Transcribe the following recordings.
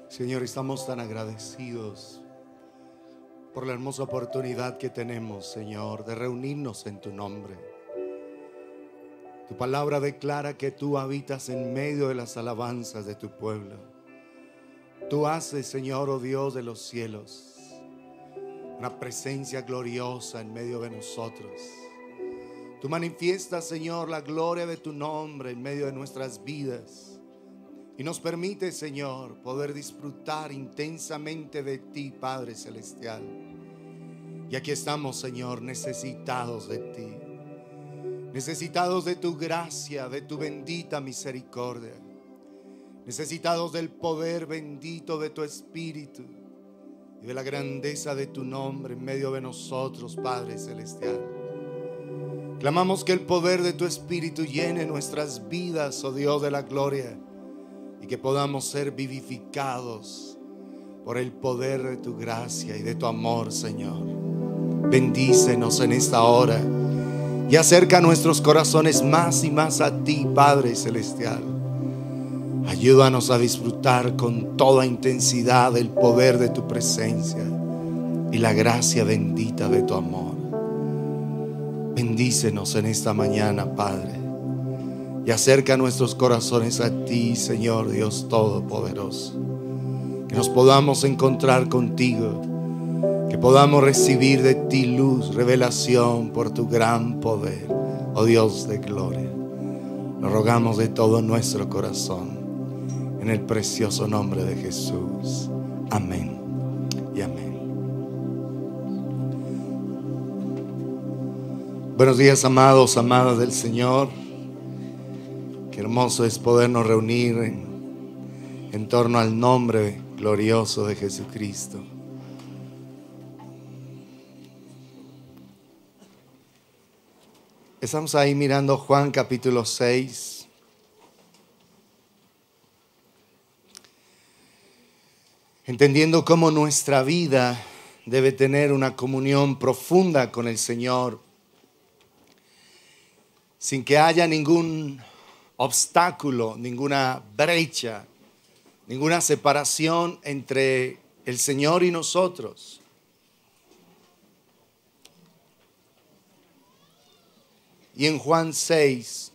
Señor, estamos tan agradecidos por la hermosa oportunidad que tenemos, Señor, de reunirnos en tu nombre. Tu palabra declara que tú habitas en medio de las alabanzas de tu pueblo. Tú haces, Señor, oh Dios de los cielos, una presencia gloriosa en medio de nosotros. Tú manifiestas, Señor, la gloria de tu nombre en medio de nuestras vidas. Y nos permite, Señor, poder disfrutar intensamente de ti, Padre Celestial. Y aquí estamos, Señor, necesitados de ti. Necesitados de tu gracia, de tu bendita misericordia. Necesitados del poder bendito de tu Espíritu y de la grandeza de tu nombre en medio de nosotros, Padre Celestial. Clamamos que el poder de tu Espíritu llene nuestras vidas, oh Dios de la gloria, y que podamos ser vivificados por el poder de tu gracia y de tu amor, Señor. Bendícenos en esta hora y acerca nuestros corazones más y más a ti, Padre Celestial. Ayúdanos a disfrutar con toda intensidad el poder de tu presencia y la gracia bendita de tu amor. Bendícenos en esta mañana, Padre, y acerca nuestros corazones a ti, Señor Dios Todopoderoso. Que nos podamos encontrar contigo, que podamos recibir de ti luz, revelación por tu gran poder, oh Dios de gloria. Lo rogamos de todo nuestro corazón, en el precioso nombre de Jesús. Amén y amén. Buenos días, amados, amadas del Señor. Qué hermoso es podernos reunir en torno al nombre glorioso de Jesucristo. Estamos ahí mirando Juan capítulo 6. Entendiendo cómo nuestra vida debe tener una comunión profunda con el Señor, sin que haya ningún obstáculo, ninguna brecha, ninguna separación entre el Señor y nosotros. Y en Juan 6,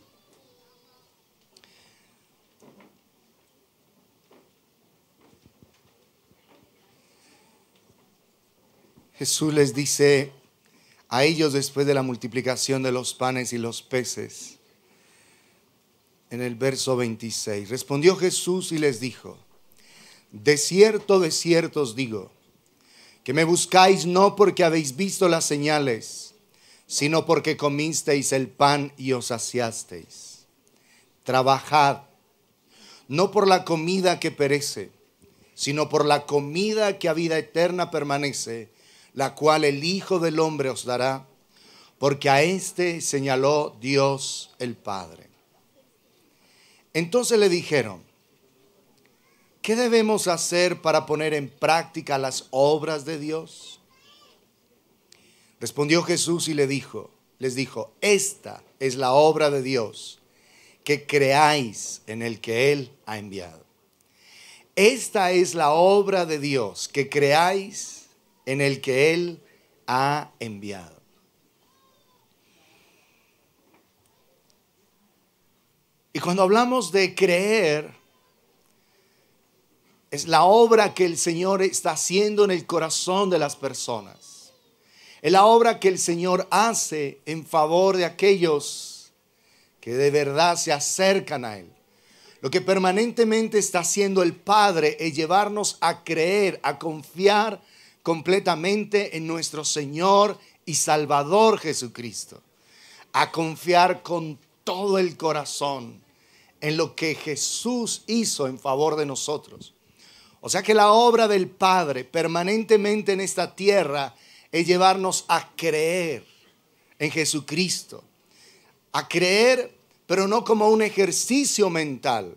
Jesús les dice a ellos después de la multiplicación de los panes y los peces, en el verso 26, respondió Jesús y les dijo: de cierto os digo, que me buscáis no porque habéis visto las señales, sino porque comisteis el pan y os saciasteis. Trabajad, no por la comida que perece, sino por la comida que a vida eterna permanece, la cual el Hijo del Hombre os dará, porque a éste señaló Dios el Padre. Entonces le dijeron: ¿qué debemos hacer para poner en práctica las obras de Dios? Respondió Jesús y les dijo: esta es la obra de Dios, que creáis en el que Él ha enviado. Esta es la obra de Dios, que creáis en el que Él ha enviado. Y cuando hablamos de creer, es la obra que el Señor está haciendo en el corazón de las personas. Es la obra que el Señor hace en favor de aquellos que de verdad se acercan a Él. Lo que permanentemente está haciendo el Padre es llevarnos a creer, a confiar completamente en nuestro Señor y Salvador Jesucristo. A confiar con todo el corazón en lo que Jesús hizo en favor de nosotros. O sea que la obra del Padre permanentemente en esta tierra es llevarnos a creer en Jesucristo. A creer, pero no como un ejercicio mental,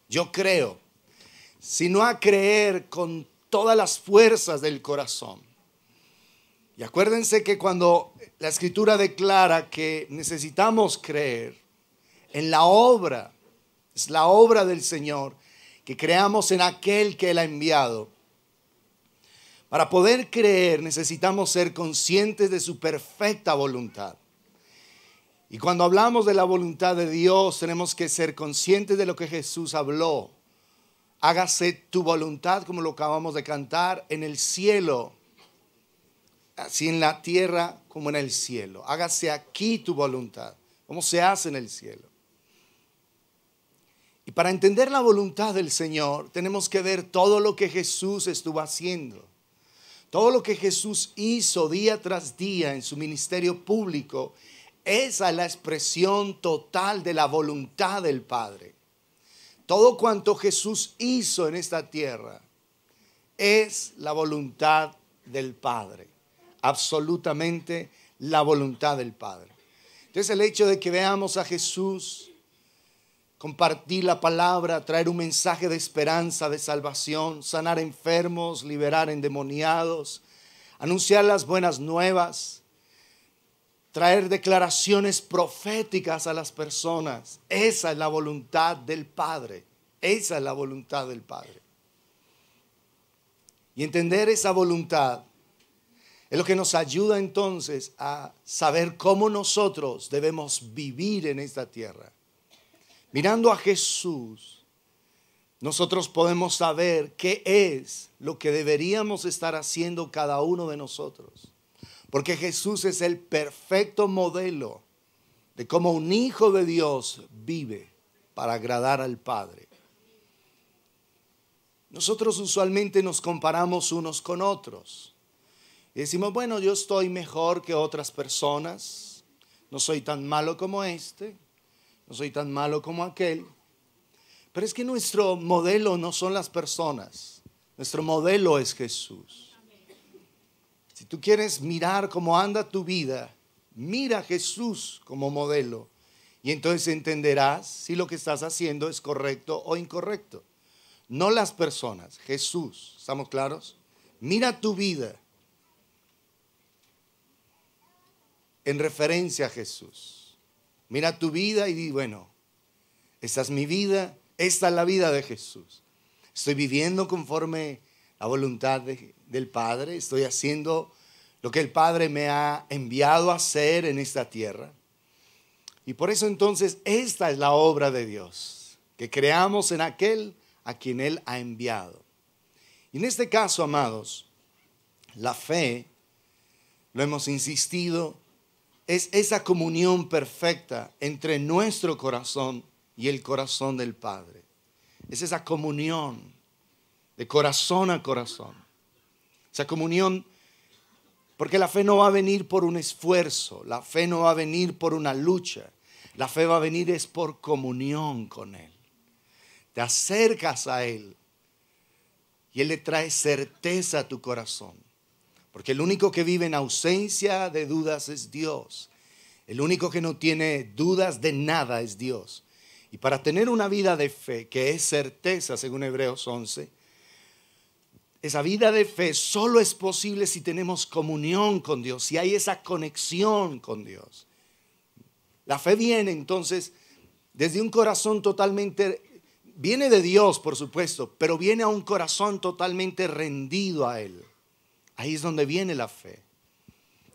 yo creo, sino a creer con todas las fuerzas del corazón. Y acuérdense que cuando la Escritura declara que necesitamos creer en la obra, es la obra del Señor, que creamos en aquel que Él ha enviado. Para poder creer necesitamos ser conscientes de su perfecta voluntad. Y cuando hablamos de la voluntad de Dios, tenemos que ser conscientes de lo que Jesús habló. Hágase tu voluntad, como lo acabamos de cantar, en el cielo, así en la tierra como en el cielo. Hágase aquí tu voluntad, como se hace en el cielo. Y para entender la voluntad del Señor, tenemos que ver todo lo que Jesús estuvo haciendo. Todo lo que Jesús hizo día tras día en su ministerio público. Esa es la expresión total de la voluntad del Padre. Todo cuanto Jesús hizo en esta tierra es la voluntad del Padre. Absolutamente la voluntad del Padre. Entonces el hecho de que veamos a Jesús compartir la palabra, traer un mensaje de esperanza, de salvación, sanar enfermos, liberar endemoniados, anunciar las buenas nuevas, traer declaraciones proféticas a las personas. Esa es la voluntad del Padre. Esa es la voluntad del Padre. Y entender esa voluntad es lo que nos ayuda entonces a saber cómo nosotros debemos vivir en esta tierra. Mirando a Jesús, nosotros podemos saber qué es lo que deberíamos estar haciendo cada uno de nosotros. Porque Jesús es el perfecto modelo de cómo un hijo de Dios vive para agradar al Padre. Nosotros usualmente nos comparamos unos con otros. Y decimos, bueno, yo estoy mejor que otras personas. No soy tan malo como este. No soy tan malo como aquel. Pero es que nuestro modelo no son las personas. Nuestro modelo es Jesús. Si tú quieres mirar cómo anda tu vida, mira a Jesús como modelo. Y entonces entenderás si lo que estás haciendo es correcto o incorrecto. No las personas, Jesús. ¿Estamos claros? Mira tu vida en referencia a Jesús. Mira tu vida y di, bueno, esta es mi vida, esta es la vida de Jesús. Estoy viviendo conforme a la voluntad del Padre. Estoy haciendo lo que el Padre me ha enviado a hacer en esta tierra. Y por eso entonces esta es la obra de Dios, que creamos en aquel a quien Él ha enviado. Y en este caso, amados, la fe, lo hemos insistido, es esa comunión perfecta entre nuestro corazón y el corazón del Padre. Es esa comunión de corazón a corazón. Esa comunión, porque la fe no va a venir por un esfuerzo, la fe no va a venir por una lucha, la fe va a venir es por comunión con Él. Te acercas a Él y Él le trae certeza a tu corazón. Porque el único que vive en ausencia de dudas es Dios. El único que no tiene dudas de nada es Dios. Y para tener una vida de fe, que es certeza según Hebreos 11, esa vida de fe solo es posible si tenemos comunión con Dios, si hay esa conexión con Dios. La fe viene entonces desde un corazón totalmente, viene de Dios por supuesto, pero viene a un corazón totalmente rendido a Él. Ahí es donde viene la fe.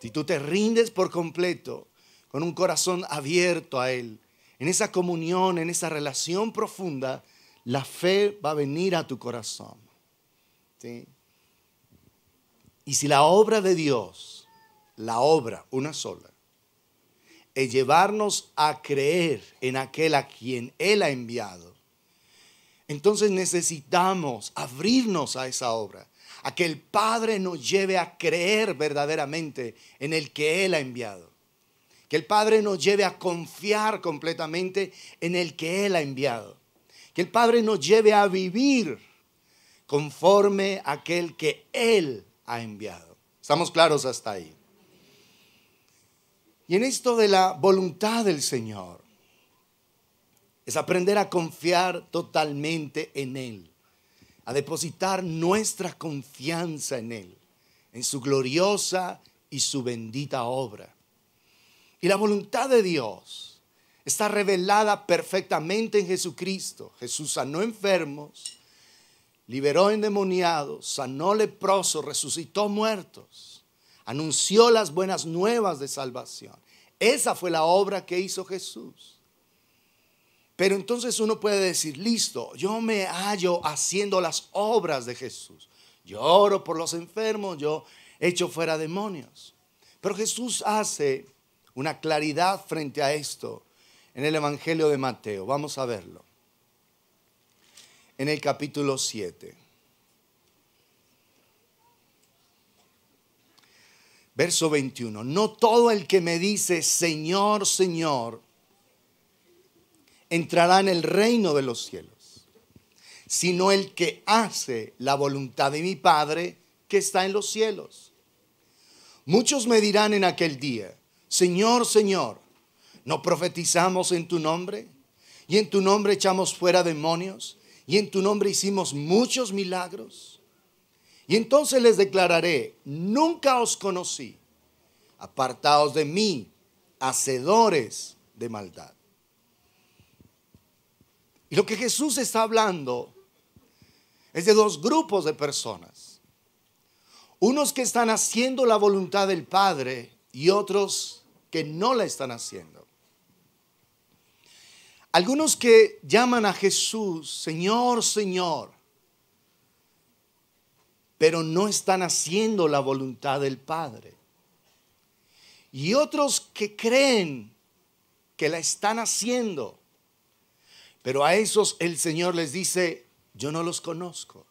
Si tú te rindes por completo, con un corazón abierto a Él, en esa comunión, en esa relación profunda, la fe va a venir a tu corazón. ¿Sí? Y si la obra de Dios, la obra, una sola, es llevarnos a creer en aquel a quien Él ha enviado, entonces necesitamos abrirnos a esa obra. A que el Padre nos lleve a creer verdaderamente en el que Él ha enviado. Que el Padre nos lleve a confiar completamente en el que Él ha enviado. Que el Padre nos lleve a vivir conforme a aquel que Él ha enviado. ¿Estamos claros hasta ahí? Y en esto de la voluntad del Señor, es aprender a confiar totalmente en Él. A depositar nuestra confianza en Él, en su gloriosa y su bendita obra. Y la voluntad de Dios está revelada perfectamente en Jesucristo. Jesús sanó enfermos, liberó endemoniados, sanó leprosos, resucitó muertos, anunció las buenas nuevas de salvación. Esa fue la obra que hizo Jesús. Pero entonces uno puede decir, listo, yo me hallo haciendo las obras de Jesús. Yo oro por los enfermos, yo echo fuera demonios. Pero Jesús hace una claridad frente a esto en el Evangelio de Mateo. Vamos a verlo. En el capítulo 7. Verso 21. No todo el que me dice, Señor, Señor, entrará en el reino de los cielos, sino el que hace la voluntad de mi Padre que está en los cielos. Muchos me dirán en aquel día, Señor, Señor, ¿no profetizamos en tu nombre? ¿Y en tu nombre echamos fuera demonios? ¿Y en tu nombre hicimos muchos milagros? Y entonces les declararé, nunca os conocí, apartaos de mí, hacedores de maldad. Y lo que Jesús está hablando es de dos grupos de personas. Unos que están haciendo la voluntad del Padre y otros que no la están haciendo. Algunos que llaman a Jesús, Señor, Señor, pero no están haciendo la voluntad del Padre. Y otros que creen que la están haciendo, pero a esos el Señor les dice, yo no los conozco,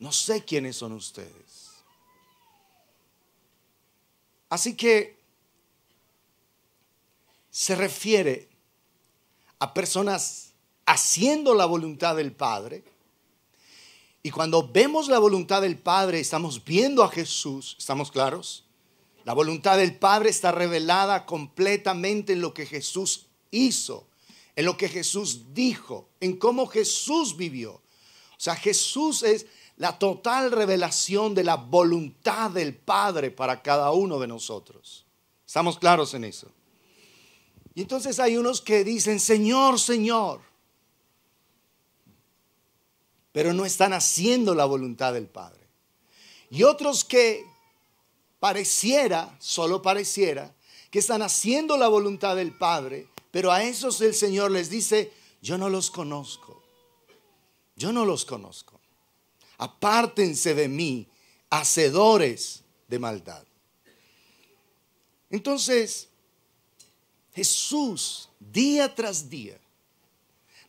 no sé quiénes son ustedes. Así que se refiere a personas haciendo la voluntad del Padre. Y cuando vemos la voluntad del Padre, estamos viendo a Jesús, ¿estamos claros? La voluntad del Padre está revelada completamente en lo que Jesús hizo, en lo que Jesús dijo, en cómo Jesús vivió. O sea, Jesús es la total revelación de la voluntad del Padre para cada uno de nosotros. ¿Estamos claros en eso? Y entonces hay unos que dicen, Señor, Señor, pero no están haciendo la voluntad del Padre. Y otros que pareciera, solo pareciera, que están haciendo la voluntad del Padre, pero a esos el Señor les dice, yo no los conozco, yo no los conozco. Apártense de mí, hacedores de maldad. Entonces, Jesús, día tras día,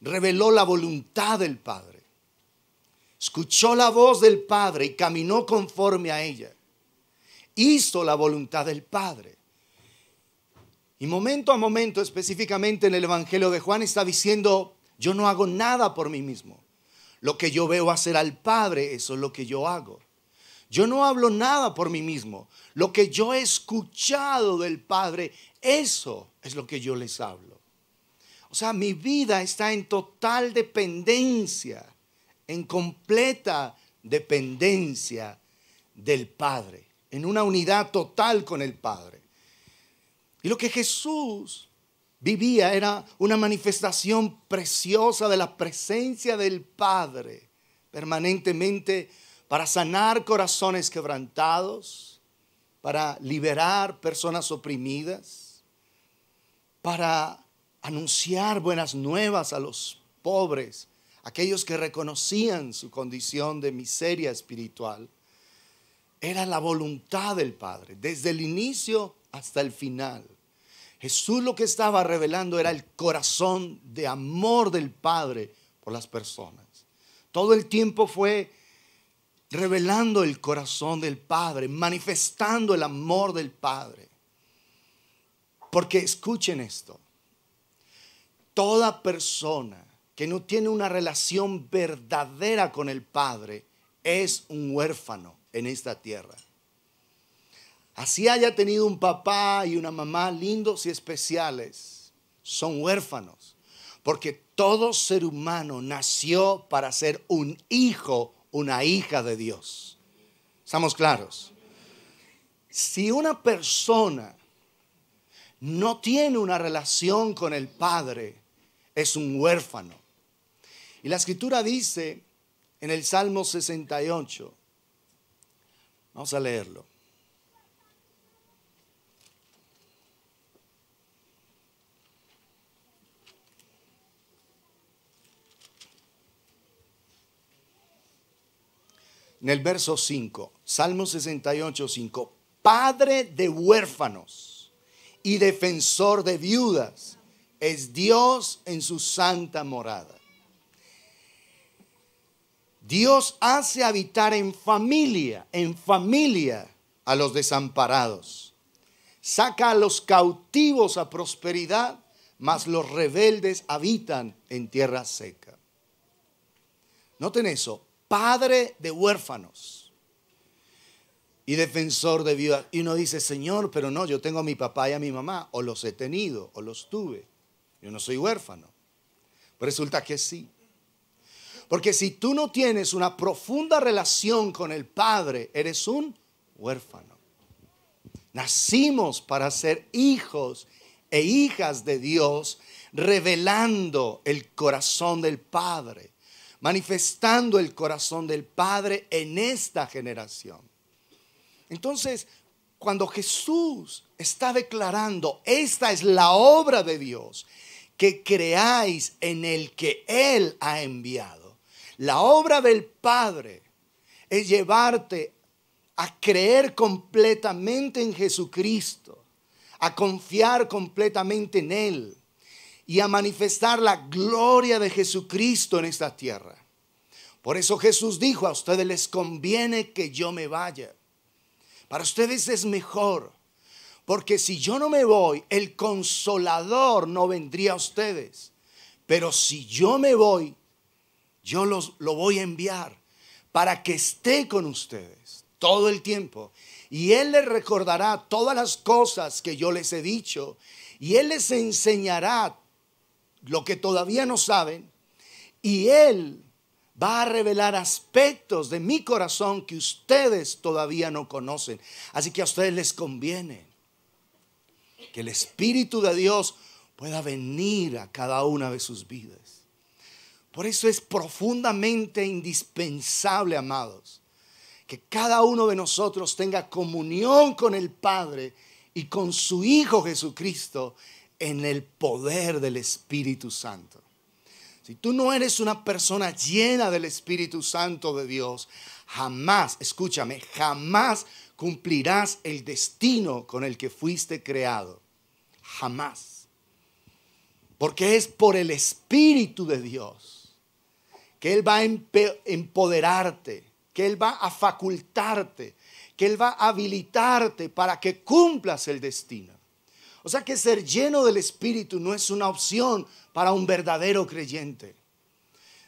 reveló la voluntad del Padre. Escuchó la voz del Padre y caminó conforme a ella. Hizo la voluntad del Padre. Y momento a momento, específicamente en el Evangelio de Juan, está diciendo, yo no hago nada por mí mismo. Lo que yo veo hacer al Padre, eso es lo que yo hago. Yo no hablo nada por mí mismo. Lo que yo he escuchado del Padre, eso es lo que yo les hablo. O sea, mi vida está en total dependencia, en completa dependencia del Padre, en una unidad total con el Padre. Y lo que Jesús vivía era una manifestación preciosa de la presencia del Padre permanentemente para sanar corazones quebrantados, para liberar personas oprimidas, para anunciar buenas nuevas a los pobres, aquellos que reconocían su condición de miseria espiritual. Era la voluntad del Padre, desde el inicio hasta el final. Jesús lo que estaba revelando era el corazón de amor del Padre por las personas. Todo el tiempo fue revelando el corazón del Padre, manifestando el amor del Padre. Porque escuchen esto, toda persona que no tiene una relación verdadera con el Padre es un huérfano en esta tierra. Así haya tenido un papá y una mamá lindos y especiales, son huérfanos. Porque todo ser humano nació para ser un hijo, una hija de Dios. ¿Estamos claros? Si una persona no tiene una relación con el Padre, es un huérfano. Y la Escritura dice en el Salmo 68. Vamos a leerlo. En el verso 5, Salmo 68, 5. Padre de huérfanos y defensor de viudas es Dios en su santa morada. Dios hace habitar en familia a los desamparados. Saca a los cautivos a prosperidad, mas los rebeldes habitan en tierra seca. Noten eso, padre de huérfanos y defensor de viudas. Y uno dice, Señor, pero no, yo tengo a mi papá y a mi mamá, o los he tenido, o los tuve. Yo no soy huérfano. Pero resulta que sí. Porque si tú no tienes una profunda relación con el Padre, eres un huérfano. Nacimos para ser hijos e hijas de Dios, revelando el corazón del Padre, manifestando el corazón del Padre en esta generación. Entonces, cuando Jesús está declarando, esta es la obra de Dios, que creáis en el que Él ha enviado. La obra del Padre es llevarte a creer completamente en Jesucristo, a confiar completamente en Él y a manifestar la gloria de Jesucristo en esta tierra. Por eso Jesús dijo, a ustedes les conviene que yo me vaya. Para ustedes es mejor, porque si yo no me voy, el Consolador no vendría a ustedes. Pero si yo me voy, yo lo voy a enviar para que esté con ustedes todo el tiempo. Y Él les recordará todas las cosas que yo les he dicho. Y Él les enseñará lo que todavía no saben. Y Él va a revelar aspectos de mi corazón que ustedes todavía no conocen. Así que a ustedes les conviene que el Espíritu de Dios pueda venir a cada una de sus vidas. Por eso es profundamente indispensable, amados, que cada uno de nosotros tenga comunión con el Padre y con su Hijo Jesucristo en el poder del Espíritu Santo. Si tú no eres una persona llena del Espíritu Santo de Dios, jamás, escúchame, jamás cumplirás el destino con el que fuiste creado. Jamás. Porque es por el Espíritu de Dios que Él va a empoderarte, que Él va a facultarte, que Él va a habilitarte para que cumplas el destino. O sea que ser lleno del Espíritu no es una opción para un verdadero creyente.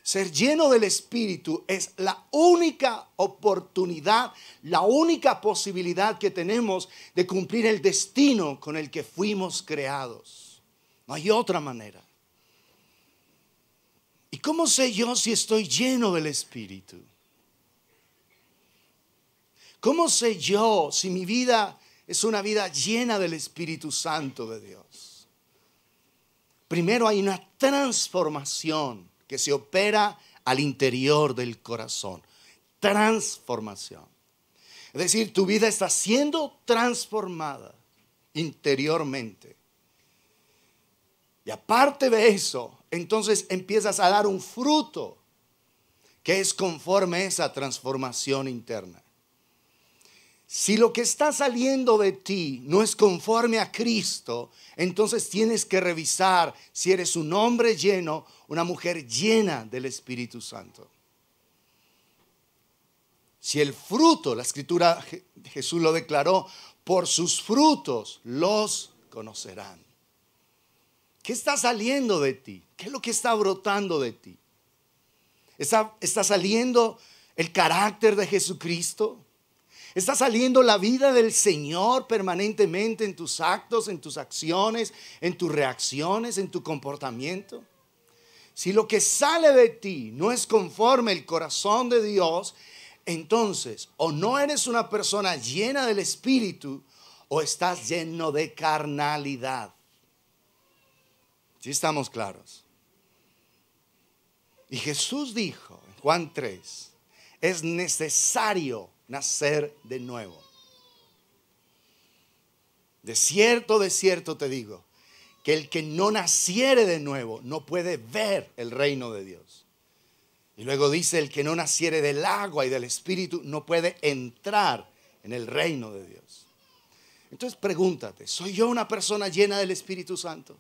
Ser lleno del Espíritu es la única oportunidad, la única posibilidad que tenemos de cumplir el destino con el que fuimos creados. No hay otra manera. ¿Y cómo sé yo si estoy lleno del Espíritu? ¿Cómo sé yo si mi vida es una vida llena del Espíritu Santo de Dios? Primero hay una transformación que se opera al interior del corazón. Transformación. Es decir, tu vida está siendo transformada interiormente. Y aparte de eso, entonces empiezas a dar un fruto que es conforme a esa transformación interna. Si lo que está saliendo de ti no es conforme a Cristo, entonces tienes que revisar si eres un hombre lleno, una mujer llena del Espíritu Santo. Si el fruto, la Escritura, Jesús lo declaró, por sus frutos los conocerán. ¿Qué está saliendo de ti? ¿Qué es lo que está brotando de ti? ¿Está saliendo el carácter de Jesucristo? ¿Está saliendo la vida del Señor permanentemente en tus actos, en tus acciones, en tus reacciones, en tu comportamiento? Si lo que sale de ti no es conforme al corazón de Dios, entonces o no eres una persona llena del Espíritu o estás lleno de carnalidad. ¿Sí estamos claros? Y Jesús dijo en Juan 3. Es necesario nacer de nuevo. De cierto te digo, que el que no naciere de nuevo no puede ver el reino de Dios. Y luego dice, el que no naciere del agua y del Espíritu no puede entrar en el reino de Dios. Entonces pregúntate, ¿soy yo una persona llena del Espíritu Santo?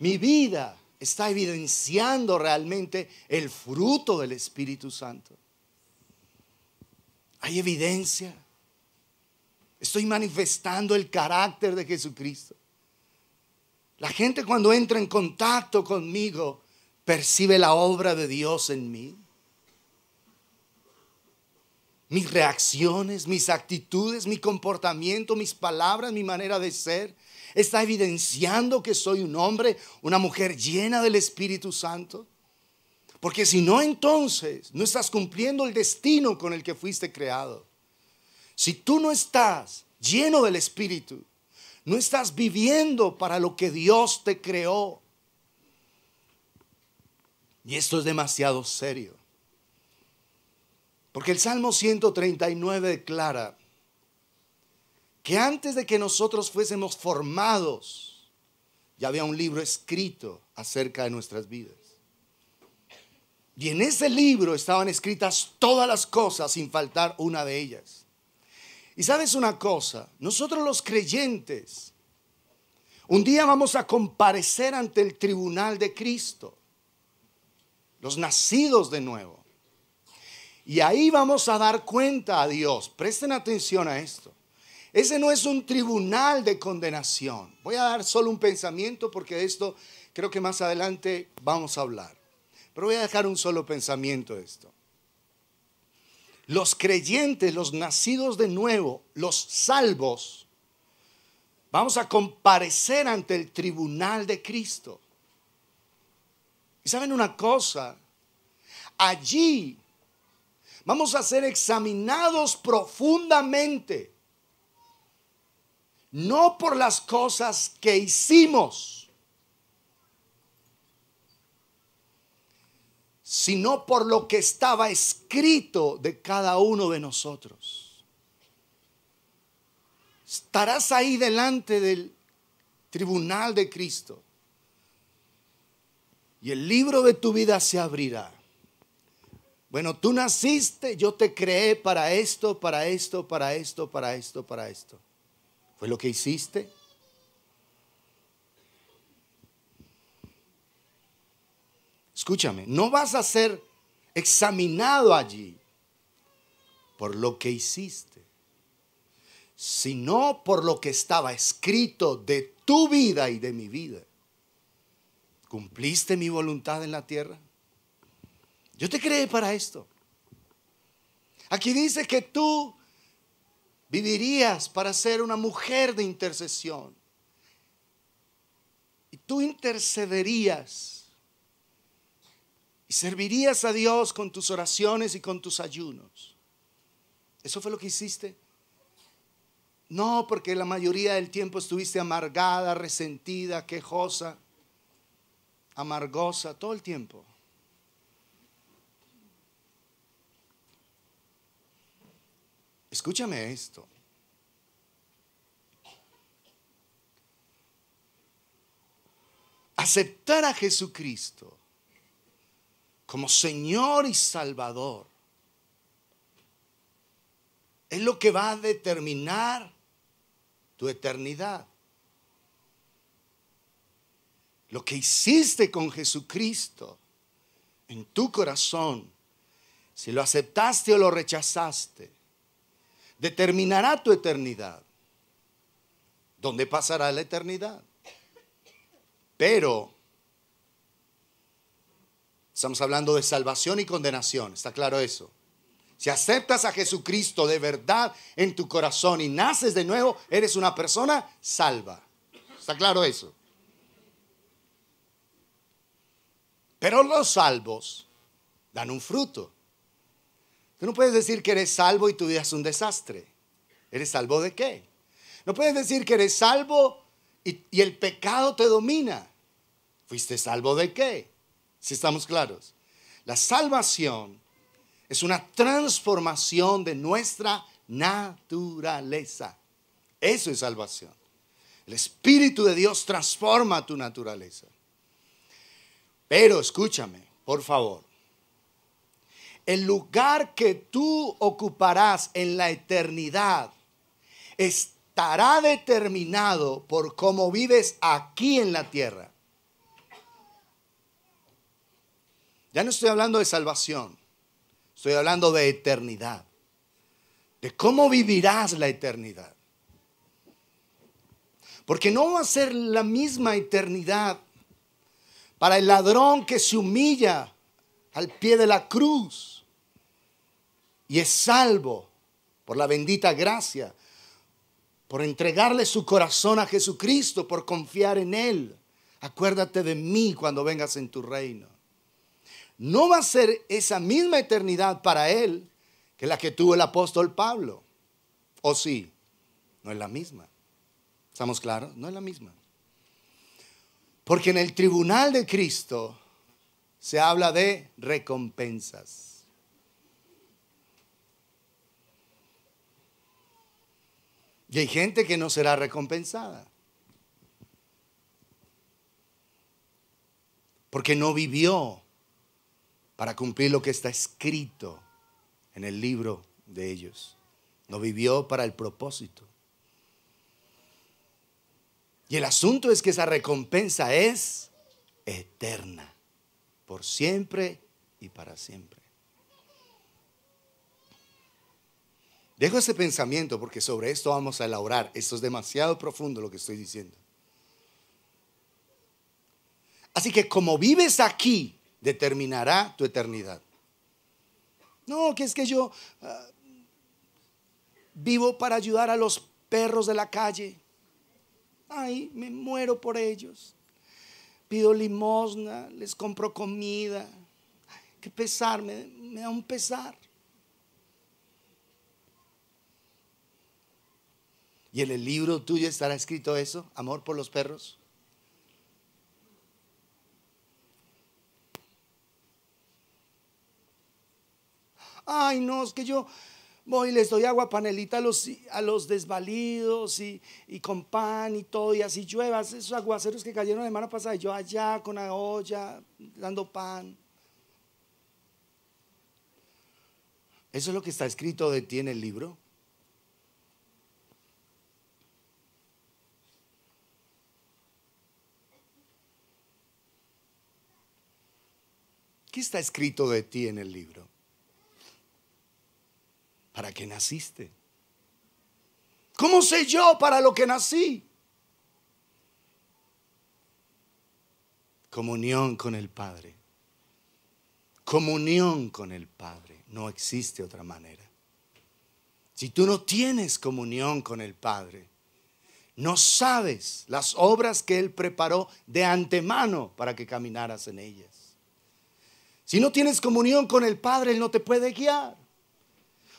Mi vida está evidenciando realmente el fruto del Espíritu Santo. ¿Hay evidencia? Estoy manifestando el carácter de Jesucristo. La gente cuando entra en contacto conmigo percibe la obra de Dios en mí. Mis reacciones, mis actitudes, mi comportamiento, mis palabras, mi manera de ser, está evidenciando que soy un hombre, una mujer llena del Espíritu Santo. Porque si no, entonces no estás cumpliendo el destino con el que fuiste creado. Si tú no estás lleno del Espíritu, no estás viviendo para lo que Dios te creó. Y esto es demasiado serio. Porque el Salmo 139 declara que antes de que nosotros fuésemos formados, ya había un libro escrito acerca de nuestras vidas. Y en ese libro estaban escritas todas las cosas sin faltar una de ellas. Y sabes una cosa, nosotros los creyentes, un día vamos a comparecer ante el tribunal de Cristo, los nacidos de nuevo. Y ahí vamos a dar cuenta a Dios. Presten atención a esto. Ese no es un tribunal de condenación. Voy a dar solo un pensamiento porque de esto creo que más adelante vamos a hablar. Pero voy a dejar un solo pensamiento de esto. Los creyentes, los nacidos de nuevo, los salvos, vamos a comparecer ante el tribunal de Cristo. Y saben una cosa, allí vamos a ser examinados profundamente, no por las cosas que hicimos, sino por lo que estaba escrito de cada uno de nosotros. Estarás ahí delante del tribunal de Cristo y el libro de tu vida se abrirá. Bueno, tú naciste, yo te creé para esto, para esto, para esto, para esto, para esto. ¿Fue lo que hiciste? Escúchame, no vas a ser examinado allí por lo que hiciste, sino por lo que estaba escrito de tu vida y de mi vida. ¿Cumpliste mi voluntad en la tierra? Yo te creé para esto. Aquí dice que tú vivirías para ser una mujer de intercesión. Y tú intercederías y servirías a Dios con tus oraciones y con tus ayunos. ¿Eso fue lo que hiciste? No, porque la mayoría del tiempo estuviste amargada, resentida, quejosa, amargosa, todo el tiempo. Escúchame esto. Aceptar a Jesucristo como Señor y Salvador es lo que va a determinar tu eternidad. Lo que hiciste con Jesucristo en tu corazón, si lo aceptaste o lo rechazaste, determinará tu eternidad. ¿Dónde pasará la eternidad? Pero estamos hablando de salvación y condenación, ¿está claro eso? Si aceptas a Jesucristo de verdad en tu corazón y naces de nuevo, eres una persona salva. ¿Está claro eso? Pero los salvos dan un fruto. Tú no puedes decir que eres salvo y tu vida es un desastre. ¿Eres salvo de qué? No puedes decir que eres salvo y el pecado te domina. ¿Fuiste salvo de qué? Si estamos claros. La salvación es una transformación de nuestra naturaleza. Eso es salvación. El Espíritu de Dios transforma tu naturaleza. Pero escúchame, por favor. El lugar que tú ocuparás en la eternidad estará determinado por cómo vives aquí en la tierra. Ya no estoy hablando de salvación, estoy hablando de eternidad, de cómo vivirás la eternidad. Porque no va a ser la misma eternidad para el ladrón que se humilla al pie de la cruz y es salvo por la bendita gracia, por entregarle su corazón a Jesucristo, por confiar en Él. Acuérdate de mí cuando vengas en tu reino. No va a ser esa misma eternidad para él que la que tuvo el apóstol Pablo. ¿O sí? No es la misma. ¿Estamos claros? No es la misma. Porque en el tribunal de Cristo se habla de recompensas. Y hay gente que no será recompensada. Porque no vivió para cumplir lo que está escrito en el libro de ellos. No vivió para el propósito. Y el asunto es que esa recompensa es eterna, por siempre y para siempre. Dejo ese pensamiento porque sobre esto vamos a elaborar. Esto es demasiado profundo lo que estoy diciendo. Así que como vives aquí, determinará tu eternidad. No, que es que yo vivo para ayudar a los perros de la calle. Ay, me muero por ellos. Pido limosna, les compro comida. Qué pesar, me da un pesar. ¿Y en el libro tuyo estará escrito eso? Amor por los perros. Ay, no, es que yo voy y les doy agua panelita a los desvalidos y con pan y todo, y así llueva. Esos aguaceros que cayeron la semana pasada, y yo allá con la olla dando pan. ¿Eso es lo que está escrito de ti en el libro? ¿Qué está escrito de ti en el libro? ¿Para qué naciste? ¿Cómo sé yo para lo que nací? Comunión con el Padre. Comunión con el Padre. No existe otra manera. Si tú no tienes comunión con el Padre, no sabes las obras que Él preparó de antemano para que caminaras en ellas. Si no tienes comunión con el Padre, Él no te puede guiar.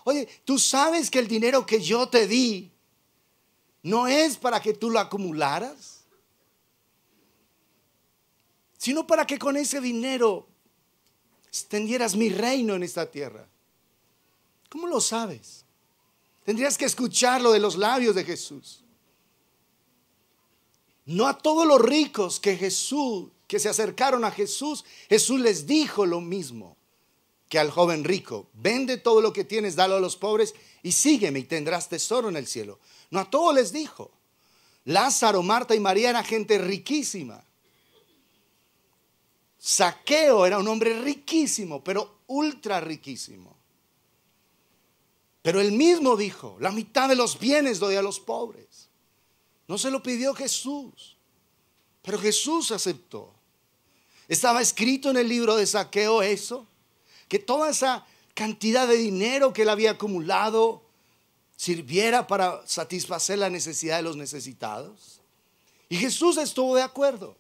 Oye, tú sabes que el dinero que yo te di no es para que tú lo acumularas, sino para que con ese dinero extendieras mi reino en esta tierra. ¿Cómo lo sabes? Tendrías que escucharlo de los labios de Jesús. No a todos los ricos que se acercaron a Jesús, Jesús les dijo lo mismo que al joven rico: vende todo lo que tienes, dalo a los pobres y sígueme y tendrás tesoro en el cielo. No a todos les dijo. Lázaro, Marta y María eran gente riquísima. Zaqueo era un hombre riquísimo, pero ultra riquísimo. Pero él mismo dijo: la mitad de los bienes doy a los pobres. No se lo pidió Jesús, pero Jesús aceptó. Estaba escrito en el libro de Zaqueo eso, que toda esa cantidad de dinero que él había acumulado sirviera para satisfacer la necesidad de los necesitados. Y Jesús estuvo de acuerdo,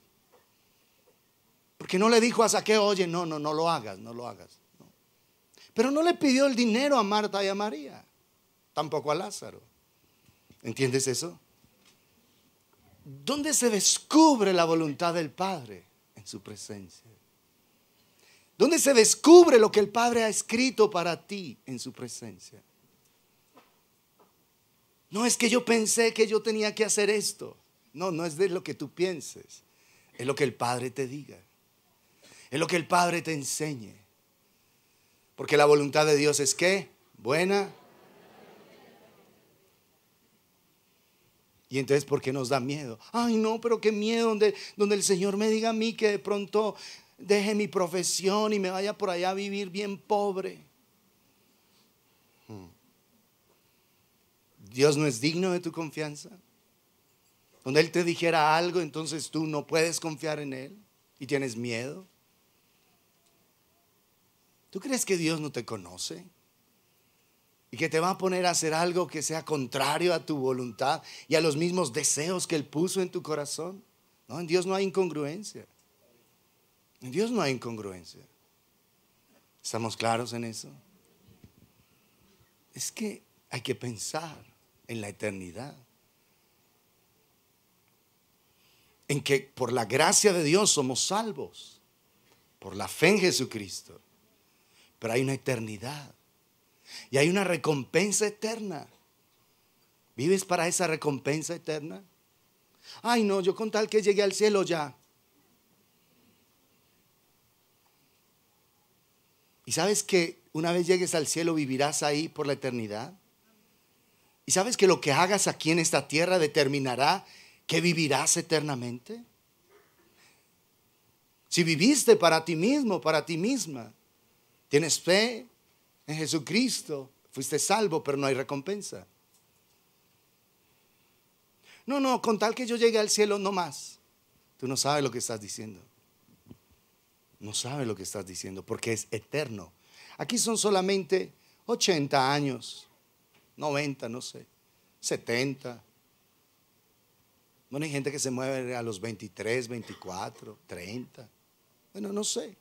porque no le dijo a Zaqueo: oye, no lo hagas, no lo hagas. No. Pero no le pidió el dinero a Marta y a María, tampoco a Lázaro. ¿Entiendes eso? ¿Dónde se descubre la voluntad del Padre? En su presencia. donde se descubre lo que el Padre ha escrito para ti en su presencia. No es que yo pensé que yo tenía que hacer esto. No, no es de lo que tú pienses. Es lo que el Padre te diga. Es lo que el Padre te enseñe. Porque la voluntad de Dios es ¿qué? Buena. Y entonces, ¿por qué nos da miedo? Ay, no, pero qué miedo donde el Señor me diga a mí que de pronto deje mi profesión y me vaya por allá a vivir bien pobre. Dios no es digno de tu confianza. Donde Él te dijera algo, entonces tú no puedes confiar en Él y tienes miedo. ¿Tú crees que Dios no te conoce? Y que te va a poner a hacer algo que sea contrario a tu voluntad y a los mismos deseos que Él puso en tu corazón. No, en Dios no hay incongruencia. En Dios no hay incongruencia. ¿Estamos claros en eso? Es que hay que pensar en la eternidad. En que por la gracia de Dios somos salvos. Por la fe en Jesucristo. Pero hay una eternidad. Y hay una recompensa eterna. ¿Vives para esa recompensa eterna? Ay, no, yo con tal que llegue al cielo ya. ¿Y sabes que una vez llegues al cielo vivirás ahí por la eternidad? ¿Y sabes que lo que hagas aquí en esta tierra determinará que vivirás eternamente? Si viviste para ti mismo, para ti misma, tienes fe en Jesucristo, fuiste salvo, pero no hay recompensa. No, con tal que yo llegue al cielo, no más. Tú no sabes lo que estás diciendo. No sabes lo que estás diciendo porque es eterno. Aquí son solamente 80 años, 90, no sé, 70. Bueno, hay gente que se mueve a los 23, 24, 30. Bueno, no sé.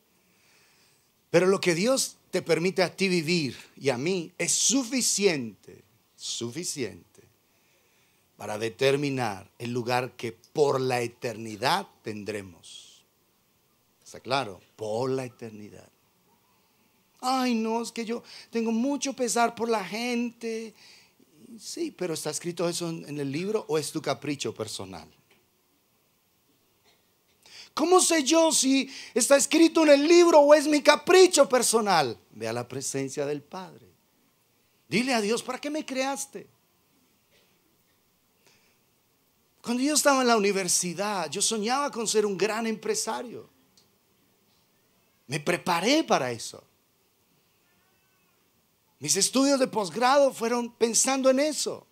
Pero lo que Dios te permite a ti vivir y a mí es suficiente para determinar el lugar que por la eternidad tendremos. ¿Está claro? Por la eternidad. Ay, no, es que yo tengo mucho pesar por la gente. Sí, pero ¿está escrito eso en el libro o es tu capricho personal? ¿Cómo sé yo si está escrito en el libro o es mi capricho personal? Ve a la presencia del Padre. Dile a Dios, ¿para qué me creaste? Cuando yo estaba en la universidad, yo soñaba con ser un gran empresario. Me preparé para eso. Mis estudios de posgrado fueron pensando en eso.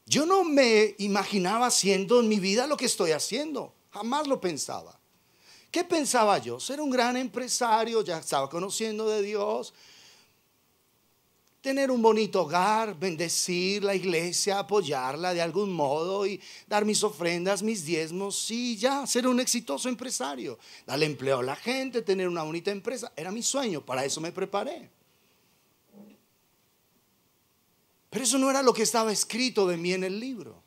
Yo no me imaginaba haciendo en mi vida lo que estoy haciendo. Jamás lo pensaba. ¿Qué pensaba yo? Ser un gran empresario, ya estaba conociendo de Dios. Tener un bonito hogar, bendecir la iglesia, apoyarla de algún modo y dar mis ofrendas, mis diezmos y ya, ser un exitoso empresario. Darle empleo a la gente, tener una bonita empresa. Era mi sueño, para eso me preparé. Pero eso no era lo que estaba escrito de mí en el libro.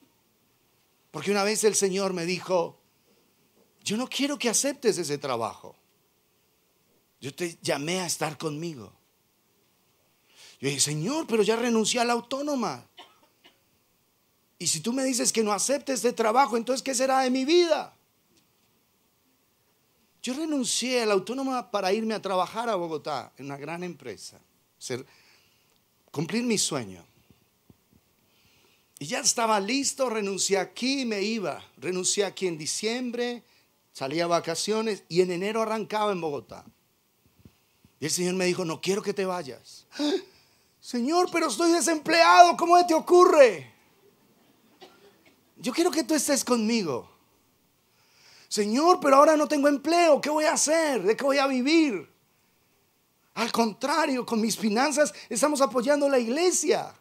Porque una vez el Señor me dijo, yo no quiero que aceptes ese trabajo. Yo te llamé a estar conmigo. Yo dije, Señor, pero ya renuncié a la autónoma. Y si tú me dices que no aceptes este trabajo, entonces ¿qué será de mi vida? Yo renuncié a la autónoma para irme a trabajar a Bogotá, en una gran empresa. Cumplir mi sueño. Y ya estaba listo, renuncié aquí y me iba. Renuncié aquí en diciembre, salí a vacaciones y en enero arrancaba en Bogotá. Y el Señor me dijo, no quiero que te vayas. Señor, pero estoy desempleado, ¿cómo te ocurre? Yo quiero que tú estés conmigo. Señor, pero ahora no tengo empleo, ¿qué voy a hacer? ¿De qué voy a vivir? Al contrario, con mis finanzas estamos apoyando la iglesia.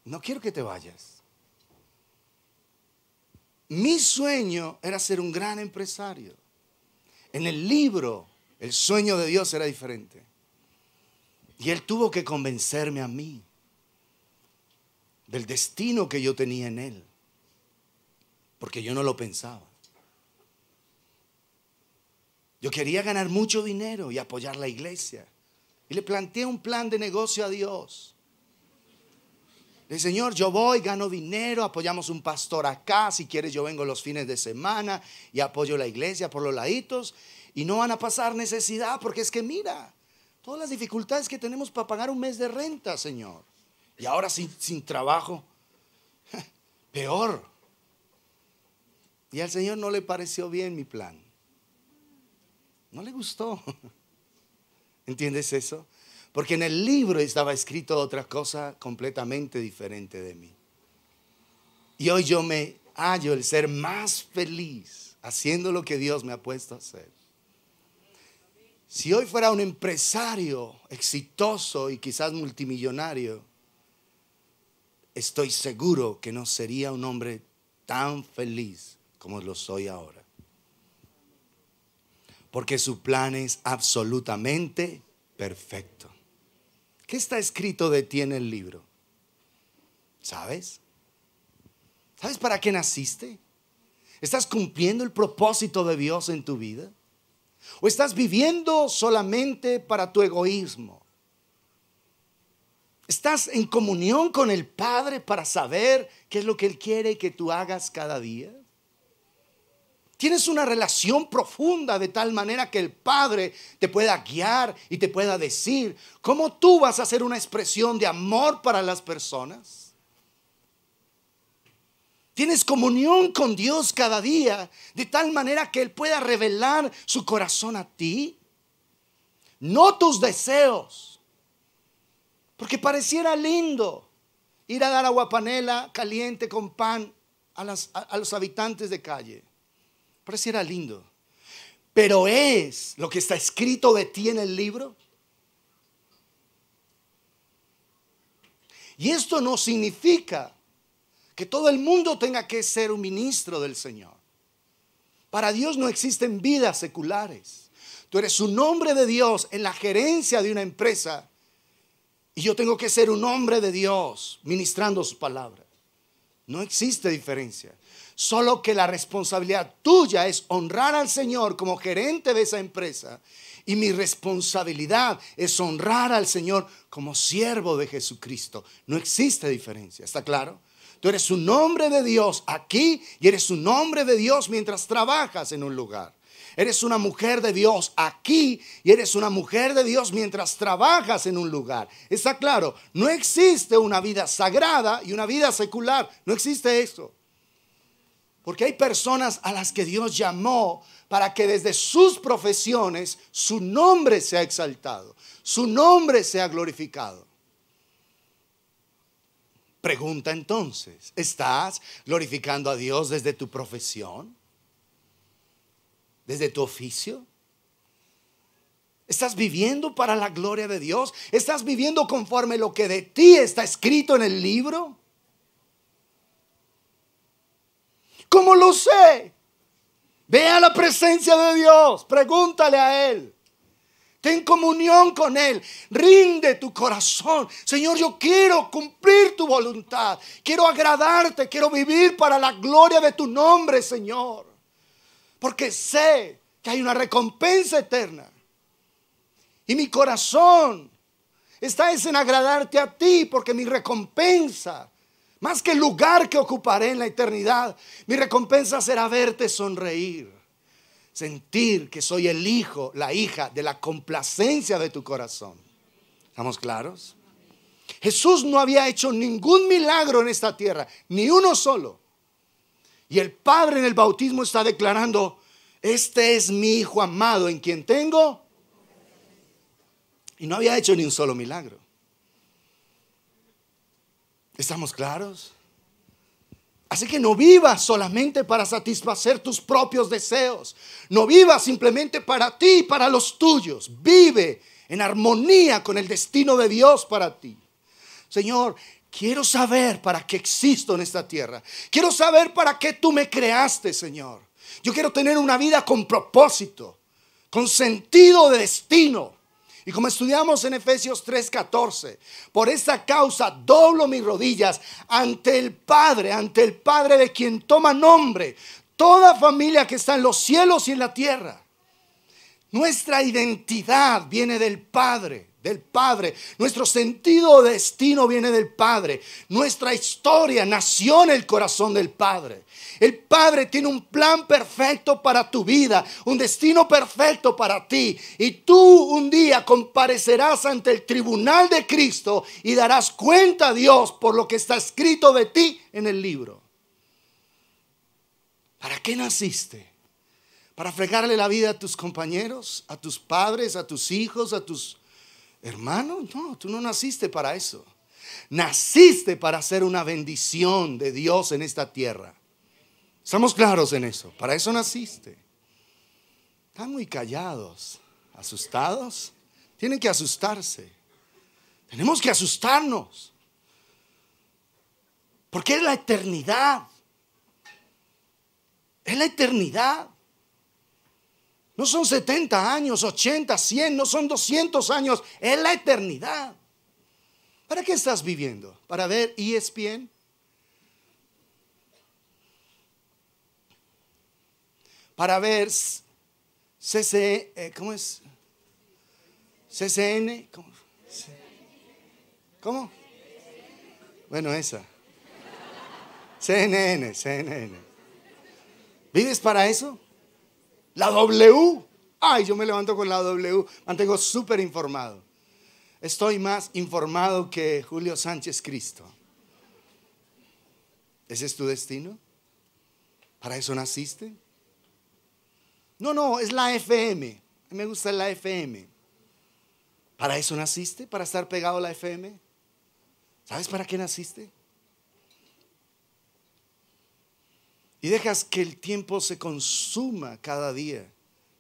No quiero que te vayas. Mi sueño era ser un gran empresario. En el libro, el sueño de Dios era diferente. Y Él tuvo que convencerme a mí del destino que yo tenía en Él. Porque yo no lo pensaba. Yo quería ganar mucho dinero y apoyar la iglesia. Y le planteé un plan de negocio a Dios. Le dije, Señor, yo voy, gano dinero, apoyamos un pastor acá. Si quieres yo vengo los fines de semana y apoyo la iglesia por los laditos. Y no van a pasar necesidad, porque es que mira, todas las dificultades que tenemos para pagar un mes de renta, Señor. Y ahora sin trabajo, peor. Y al Señor no le pareció bien mi plan. No le gustó. ¿Entiendes eso? Porque en el libro estaba escrito otra cosa completamente diferente de mí. Y hoy yo me hallo el ser más feliz haciendo lo que Dios me ha puesto a hacer. Si hoy fuera un empresario exitoso y quizás multimillonario, estoy seguro que no sería un hombre tan feliz como lo soy ahora. Porque su plan es absolutamente perfecto. ¿Qué está escrito de ti en el libro? ¿Sabes? ¿Sabes para qué naciste? ¿Estás cumpliendo el propósito de Dios en tu vida? ¿O estás viviendo solamente para tu egoísmo? ¿Estás en comunión con el Padre para saber qué es lo que Él quiere que tú hagas cada día? ¿Tienes una relación profunda de tal manera que el Padre te pueda guiar y te pueda decir cómo tú vas a hacer una expresión de amor para las personas? ¿Tienes comunión con Dios cada día de tal manera que Él pueda revelar su corazón a ti? No tus deseos. Porque pareciera lindo ir a dar agua panela caliente con pan a los habitantes de calle. Pareciera lindo. Pero ¿es lo que está escrito de ti en el libro? Y esto no significa que todo el mundo tenga que ser un ministro del Señor. Para Dios no existen vidas seculares. Tú eres un hombre de Dios en la gerencia de una empresa y yo tengo que ser un hombre de Dios ministrando su palabra. No existe diferencia. Solo que la responsabilidad tuya es honrar al Señor como gerente de esa empresa. Y mi responsabilidad es honrar al Señor como siervo de Jesucristo. No existe diferencia, ¿está claro? Tú eres un hombre de Dios aquí y eres un hombre de Dios mientras trabajas en un lugar. Eres una mujer de Dios aquí y eres una mujer de Dios mientras trabajas en un lugar. ¿Está claro? No existe una vida sagrada y una vida secular. No existe eso. Porque hay personas a las que Dios llamó para que desde sus profesiones su nombre sea exaltado, su nombre sea glorificado. Pregunta entonces, ¿estás glorificando a Dios desde tu profesión? ¿Desde tu oficio? ¿Estás viviendo para la gloria de Dios? ¿Estás viviendo conforme lo que de ti está escrito en el libro? ¿Cómo lo sé? Ve a la presencia de Dios, pregúntale a Él. Ten comunión con Él, rinde tu corazón. Señor, yo quiero cumplir tu voluntad, quiero agradarte, quiero vivir para la gloria de tu nombre, Señor. Porque sé que hay una recompensa eterna. Y mi corazón está en agradarte a ti, porque mi recompensa, más que el lugar que ocuparé en la eternidad, mi recompensa será verte sonreír. Sentir que soy el hijo, la hija de la complacencia de tu corazón. ¿Estamos claros? Jesús no había hecho ningún milagro en esta tierra, ni uno solo. Y el Padre en el bautismo está declarando: este es mi Hijo amado en quien tengo. Y no había hecho ni un solo milagro. ¿Estamos claros? Así que no vivas solamente para satisfacer tus propios deseos. No vivas simplemente para ti y para los tuyos. Vive en armonía con el destino de Dios para ti. Señor, quiero saber para qué existo en esta tierra. Quiero saber para qué tú me creaste, Señor. Yo quiero tener una vida con propósito, con sentido de destino. Y como estudiamos en Efesios 3:14, por esta causa doblo mis rodillas ante el Padre de quien toma nombre toda familia que está en los cielos y en la tierra. Nuestra identidad viene del Padre, del Padre. Nuestro sentido de destino viene del Padre. Nuestra historia nació en el corazón del Padre. El Padre tiene un plan perfecto para tu vida, un destino perfecto para ti. Y tú un día comparecerás ante el tribunal de Cristo y darás cuenta a Dios por lo que está escrito de ti en el libro. ¿Para qué naciste? ¿Para fregarle la vida a tus compañeros, a tus padres, a tus hijos, a tus hermanos? No, tú no naciste para eso. Naciste para ser una bendición de Dios en esta tierra. ¿Estamos claros en eso? Para eso naciste. Están muy callados, asustados. Tienen que asustarse. Tenemos que asustarnos. Porque es la eternidad. Es la eternidad. No son 70 años, 80, 100, no son 200 años. Es la eternidad. ¿Para qué estás viviendo? ¿Para ver ESPN? ¿Para ver ¿cómo es? CCN? ¿Cómo? Bueno, esa. CNN. ¿Vives para eso? La W. Ay, yo me levanto con la W. Mantengo súper informado. Estoy más informado que Julio Sánchez Cristo. ¿Ese es tu destino? ¿Para eso naciste? No, es la FM. A mí me gusta la FM. ¿Para eso naciste? ¿Para estar pegado a la FM? ¿Sabes para qué naciste? Y dejas que el tiempo se consuma cada día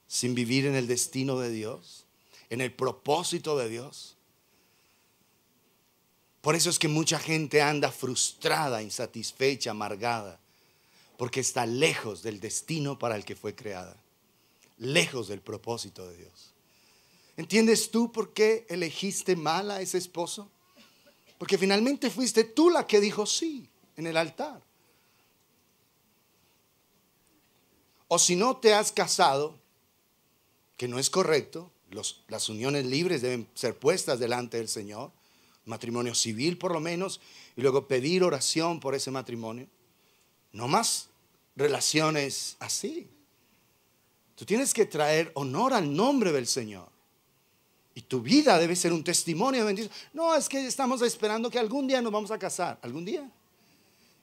sin vivir en el destino de Dios, en el propósito de Dios. Por eso es que mucha gente anda frustrada, insatisfecha, amargada, porque está lejos del destino para el que fue creada, lejos del propósito de Dios. ¿Entiendes tú por qué elegiste mal a ese esposo? Porque finalmente fuiste tú la que dijo sí en el altar. O si no te has casado, que no es correcto, las uniones libres deben ser puestas delante del Señor, matrimonio civil por lo menos, y luego pedir oración por ese matrimonio. No más relaciones así. Tú tienes que traer honor al nombre del Señor. Y tu vida debe ser un testimonio de bendición. No, es que estamos esperando que algún día nos vamos a casar. ¿Algún día?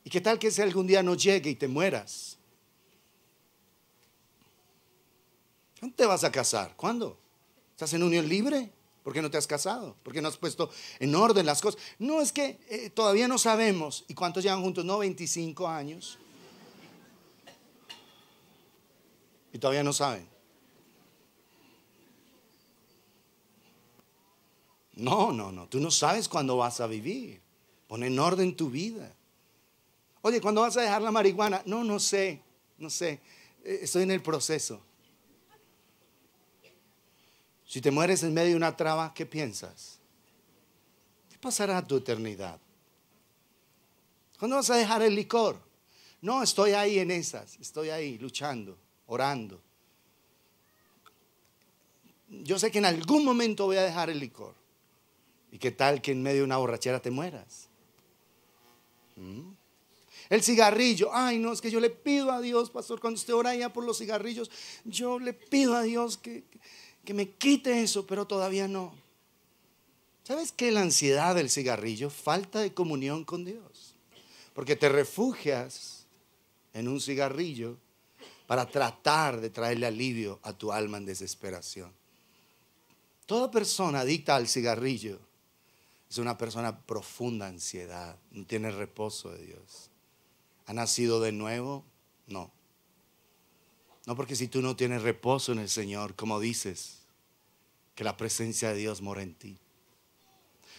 ¿Y qué tal que ese algún día no llegue y te mueras? ¿Cuándo te vas a casar? ¿Cuándo? ¿Estás en unión libre? ¿Por qué no te has casado? ¿Por qué no has puesto en orden las cosas? No, es que todavía no sabemos. ¿Y cuántos llevan juntos? No, 25 años. Y todavía no saben. No. Tú no sabes cuándo vas a vivir. Pon en orden tu vida. Oye, ¿cuándo vas a dejar la marihuana? No sé. Estoy en el proceso. Si te mueres en medio de una traba, ¿qué piensas? ¿Qué pasará a tu eternidad? ¿Cuándo vas a dejar el licor? No, estoy ahí en esas. Estoy ahí luchando, orando. Yo sé que en algún momento voy a dejar el licor. ¿Y qué tal que en medio de una borrachera te mueras? El cigarrillo. Ay, no, es que yo le pido a Dios, pastor, cuando usted ora ya por los cigarrillos, yo le pido a Dios que me quite eso, pero todavía no. ¿Sabes qué es la ansiedad del cigarrillo? Falta de comunión con Dios. Porque te refugias en un cigarrillo para tratar de traerle alivio a tu alma en desesperación. Toda persona adicta al cigarrillo es una persona en profunda ansiedad, no tiene reposo de Dios. ¿Ha nacido de nuevo? No. No, porque si tú no tienes reposo en el Señor, como dices, que la presencia de Dios mora en ti.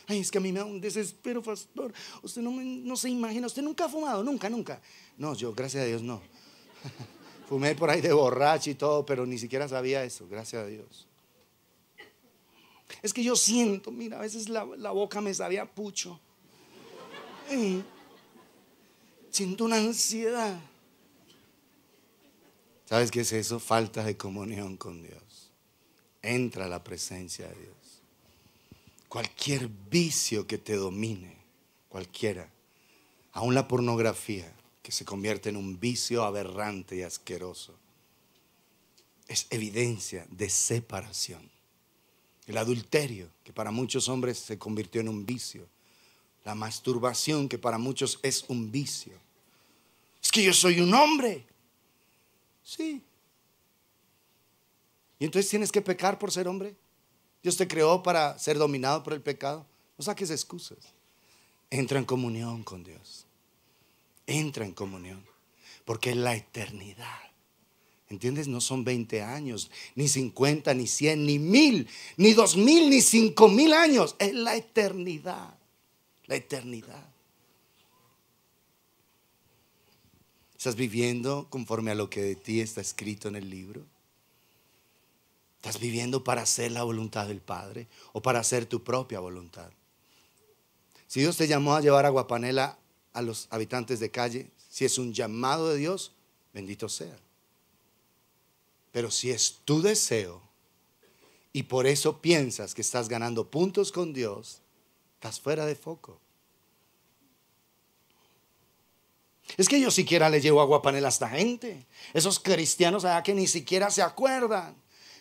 Ay, es que a mí me da un desespero, pastor. Usted no se imagina, usted nunca ha fumado, nunca. No, yo, gracias a Dios, no. Fumé por ahí de borracho y todo, pero ni siquiera sabía eso, gracias a Dios. Es que yo siento, mira, a veces la boca me sabía a pucho. Siento una ansiedad. ¿Sabes qué es eso? Falta de comunión con Dios. entra a la presencia de Dios. Cualquier vicio que te domine, cualquiera, aún la pornografía, que se convierte en un vicio aberrante y asqueroso, es evidencia de separación. El adulterio, que para muchos hombres se convirtió en un vicio. La masturbación, que para muchos es un vicio. Es que yo soy un hombre. Sí. ¿Y entonces tienes que pecar por ser hombre? Dios te creó para ser dominado por el pecado. No saques excusas. Entra en comunión con Dios. Entra en comunión. Porque es la eternidad. ¿Entiendes? No son 20 años, ni 50, ni 100, ni 1000, ni 2000, ni 5000 años. Es la eternidad. La eternidad. ¿Estás viviendo conforme a lo que de ti está escrito en el libro? ¿Estás viviendo para hacer la voluntad del Padre o para hacer tu propia voluntad? Si Dios te llamó a llevar agua panela a los habitantes de calle, si es un llamado de Dios, bendito sea. Pero si es tu deseo y por eso piensas que estás ganando puntos con Dios, estás fuera de foco. Es que yo siquiera le llevo agua panela a esta gente. Esos cristianos allá que ni siquiera se acuerdan.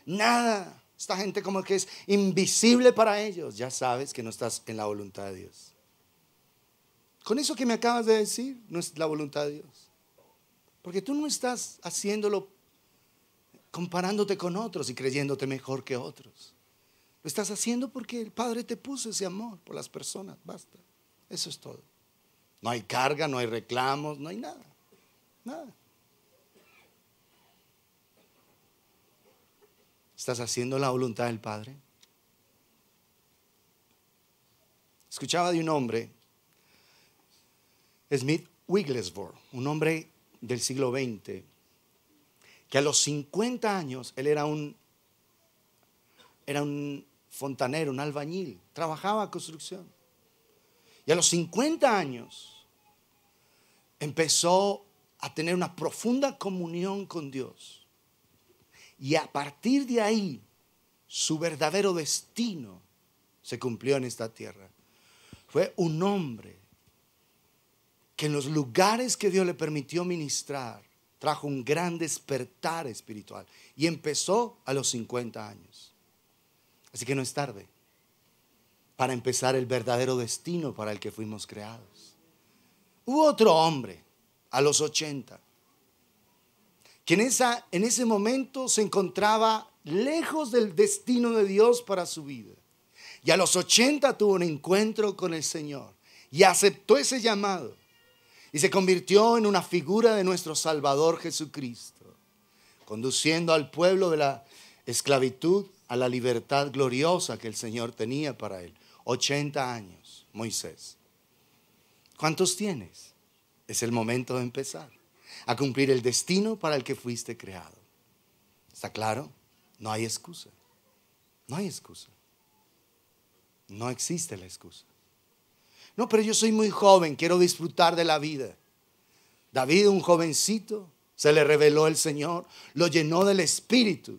Nada. Esta gente como que es invisible para ellos. Ya sabes que no estás en la voluntad de Dios. Con eso que me acabas de decir, no es la voluntad de Dios. Porque tú no estás haciéndolo comparándote con otros y creyéndote mejor que otros. Lo estás haciendo porque el Padre te puso ese amor por las personas. Basta. Eso es todo. No hay carga, no hay reclamos, no hay nada. Nada. ¿Estás haciendo la voluntad del Padre? Escuchaba de un hombre, Smith Wigglesworth, un hombre del siglo XX, que a los 50 años él era un fontanero, un albañil, trabajaba construcción. Y a los 50 años empezó a tener una profunda comunión con Dios. Y a partir de ahí, su verdadero destino se cumplió en esta tierra. Fue un hombre que en los lugares que Dios le permitió ministrar, trajo un gran despertar espiritual. Y empezó a los 50 años. Así que no es tarde para empezar el verdadero destino para el que fuimos creados. Hubo otro hombre a los 80 que en ese momento se encontraba lejos del destino de Dios para su vida. Y a los 80 tuvo un encuentro con el Señor y aceptó ese llamado y se convirtió en una figura de nuestro Salvador Jesucristo, conduciendo al pueblo de la esclavitud a la libertad gloriosa que el Señor tenía para él. 80 años, Moisés. ¿Cuántos tienes? Es el momento de empezar a cumplir el destino para el que fuiste creado. ¿Está claro? No hay excusa. No hay excusa. No existe la excusa. No, pero yo soy muy joven, quiero disfrutar de la vida. David, un jovencito, se le reveló el Señor, lo llenó del Espíritu.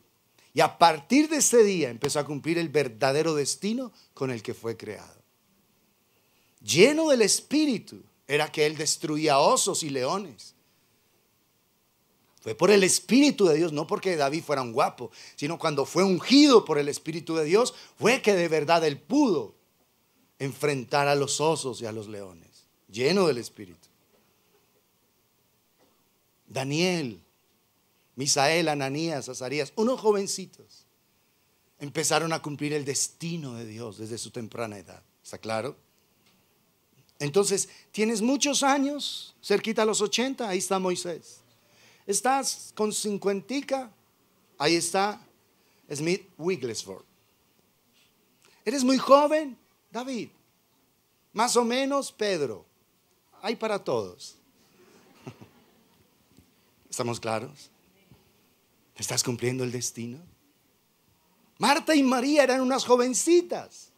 Y a partir de ese día empezó a cumplir el verdadero destino con el que fue creado. Lleno del Espíritu, era que él destruía osos y leones. Fue por el Espíritu de Dios, no porque David fuera un guapo, sino cuando fue ungido por el Espíritu de Dios, fue que de verdad él pudo enfrentar a los osos y a los leones. Lleno del Espíritu. Daniel, Misael, Ananías, Azarías, unos jovencitos, empezaron a cumplir el destino de Dios desde su temprana edad. ¿Está claro? Entonces, tienes muchos años, cerquita a los 80, ahí está Moisés. Estás con 50, ahí está Smith Wigglesworth. Eres muy joven, David. Más o menos, Pedro. Hay para todos. ¿Estamos claros? ¿Estás cumpliendo el destino? Marta y María eran unas jovencitas,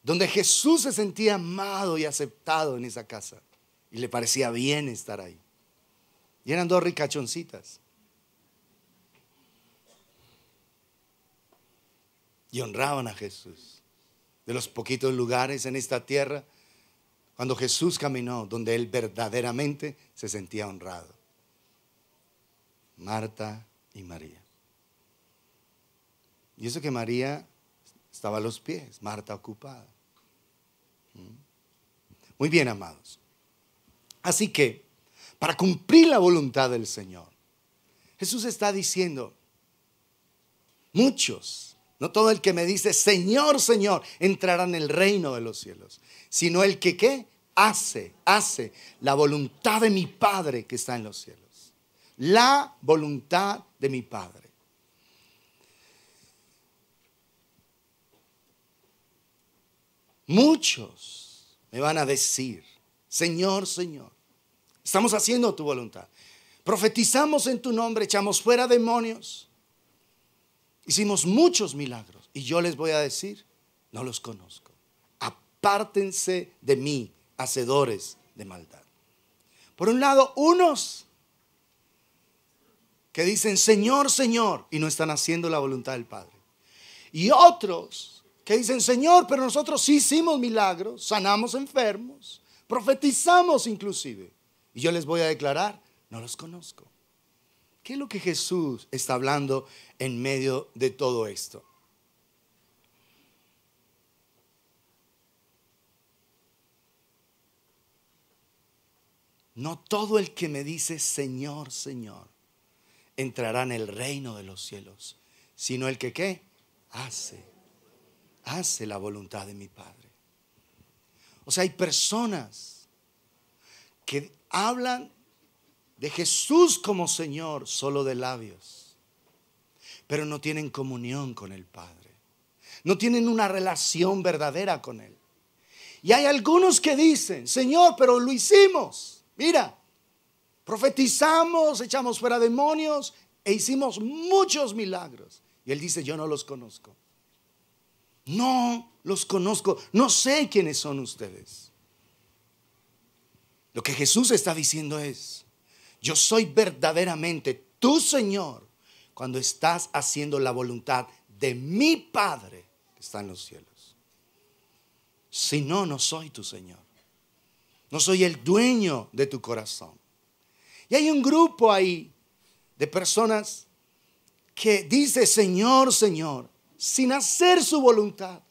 donde Jesús se sentía amado y aceptado en esa casa y le parecía bien estar ahí. Y eran dos ricachoncitas. y honraban a Jesús. De los poquitos lugares en esta tierra, cuando Jesús caminó, donde Él verdaderamente se sentía honrado. Marta y María. Y eso que María estaba a los pies, Marta ocupada. Muy bien, amados. Así que, para cumplir la voluntad del Señor, Jesús está diciendo, muchos, no todo el que me dice Señor, Señor, entrará en el reino de los cielos, sino el que ¿qué? Hace la voluntad de mi Padre que está en los cielos. La voluntad de mi Padre. Muchos me van a decir, Señor, Señor, estamos haciendo tu voluntad. Profetizamos en tu nombre, echamos fuera demonios. Hicimos muchos milagros. Y yo les voy a decir, no los conozco. Apártense de mí, hacedores de maldad. Por un lado, unos que dicen Señor, Señor, y no están haciendo la voluntad del Padre. Y otros que dicen Señor, pero nosotros sí hicimos milagros, sanamos enfermos, profetizamos inclusive. Y yo les voy a declarar, no los conozco. ¿Qué es lo que Jesús está hablando en medio de todo esto? No todo el que me dice Señor, Señor, entrará en el reino de los cielos, sino el que ¿qué? Hace la voluntad de mi Padre. O sea, hay personas que hablan de Jesús como Señor solo de labios, pero no tienen comunión con el Padre, no tienen una relación verdadera con Él. Y hay algunos que dicen Señor, pero lo hicimos. Mira, profetizamos, echamos fuera demonios e hicimos muchos milagros. Y Él dice, yo no los conozco. No los conozco. No sé quiénes son ustedes. Lo que Jesús está diciendo es, yo soy verdaderamente tu Señor cuando estás haciendo la voluntad de mi Padre que está en los cielos. Si no, no soy tu Señor. No soy el dueño de tu corazón. Y hay un grupo ahí de personas que dice Señor, Señor, sin hacer su voluntad.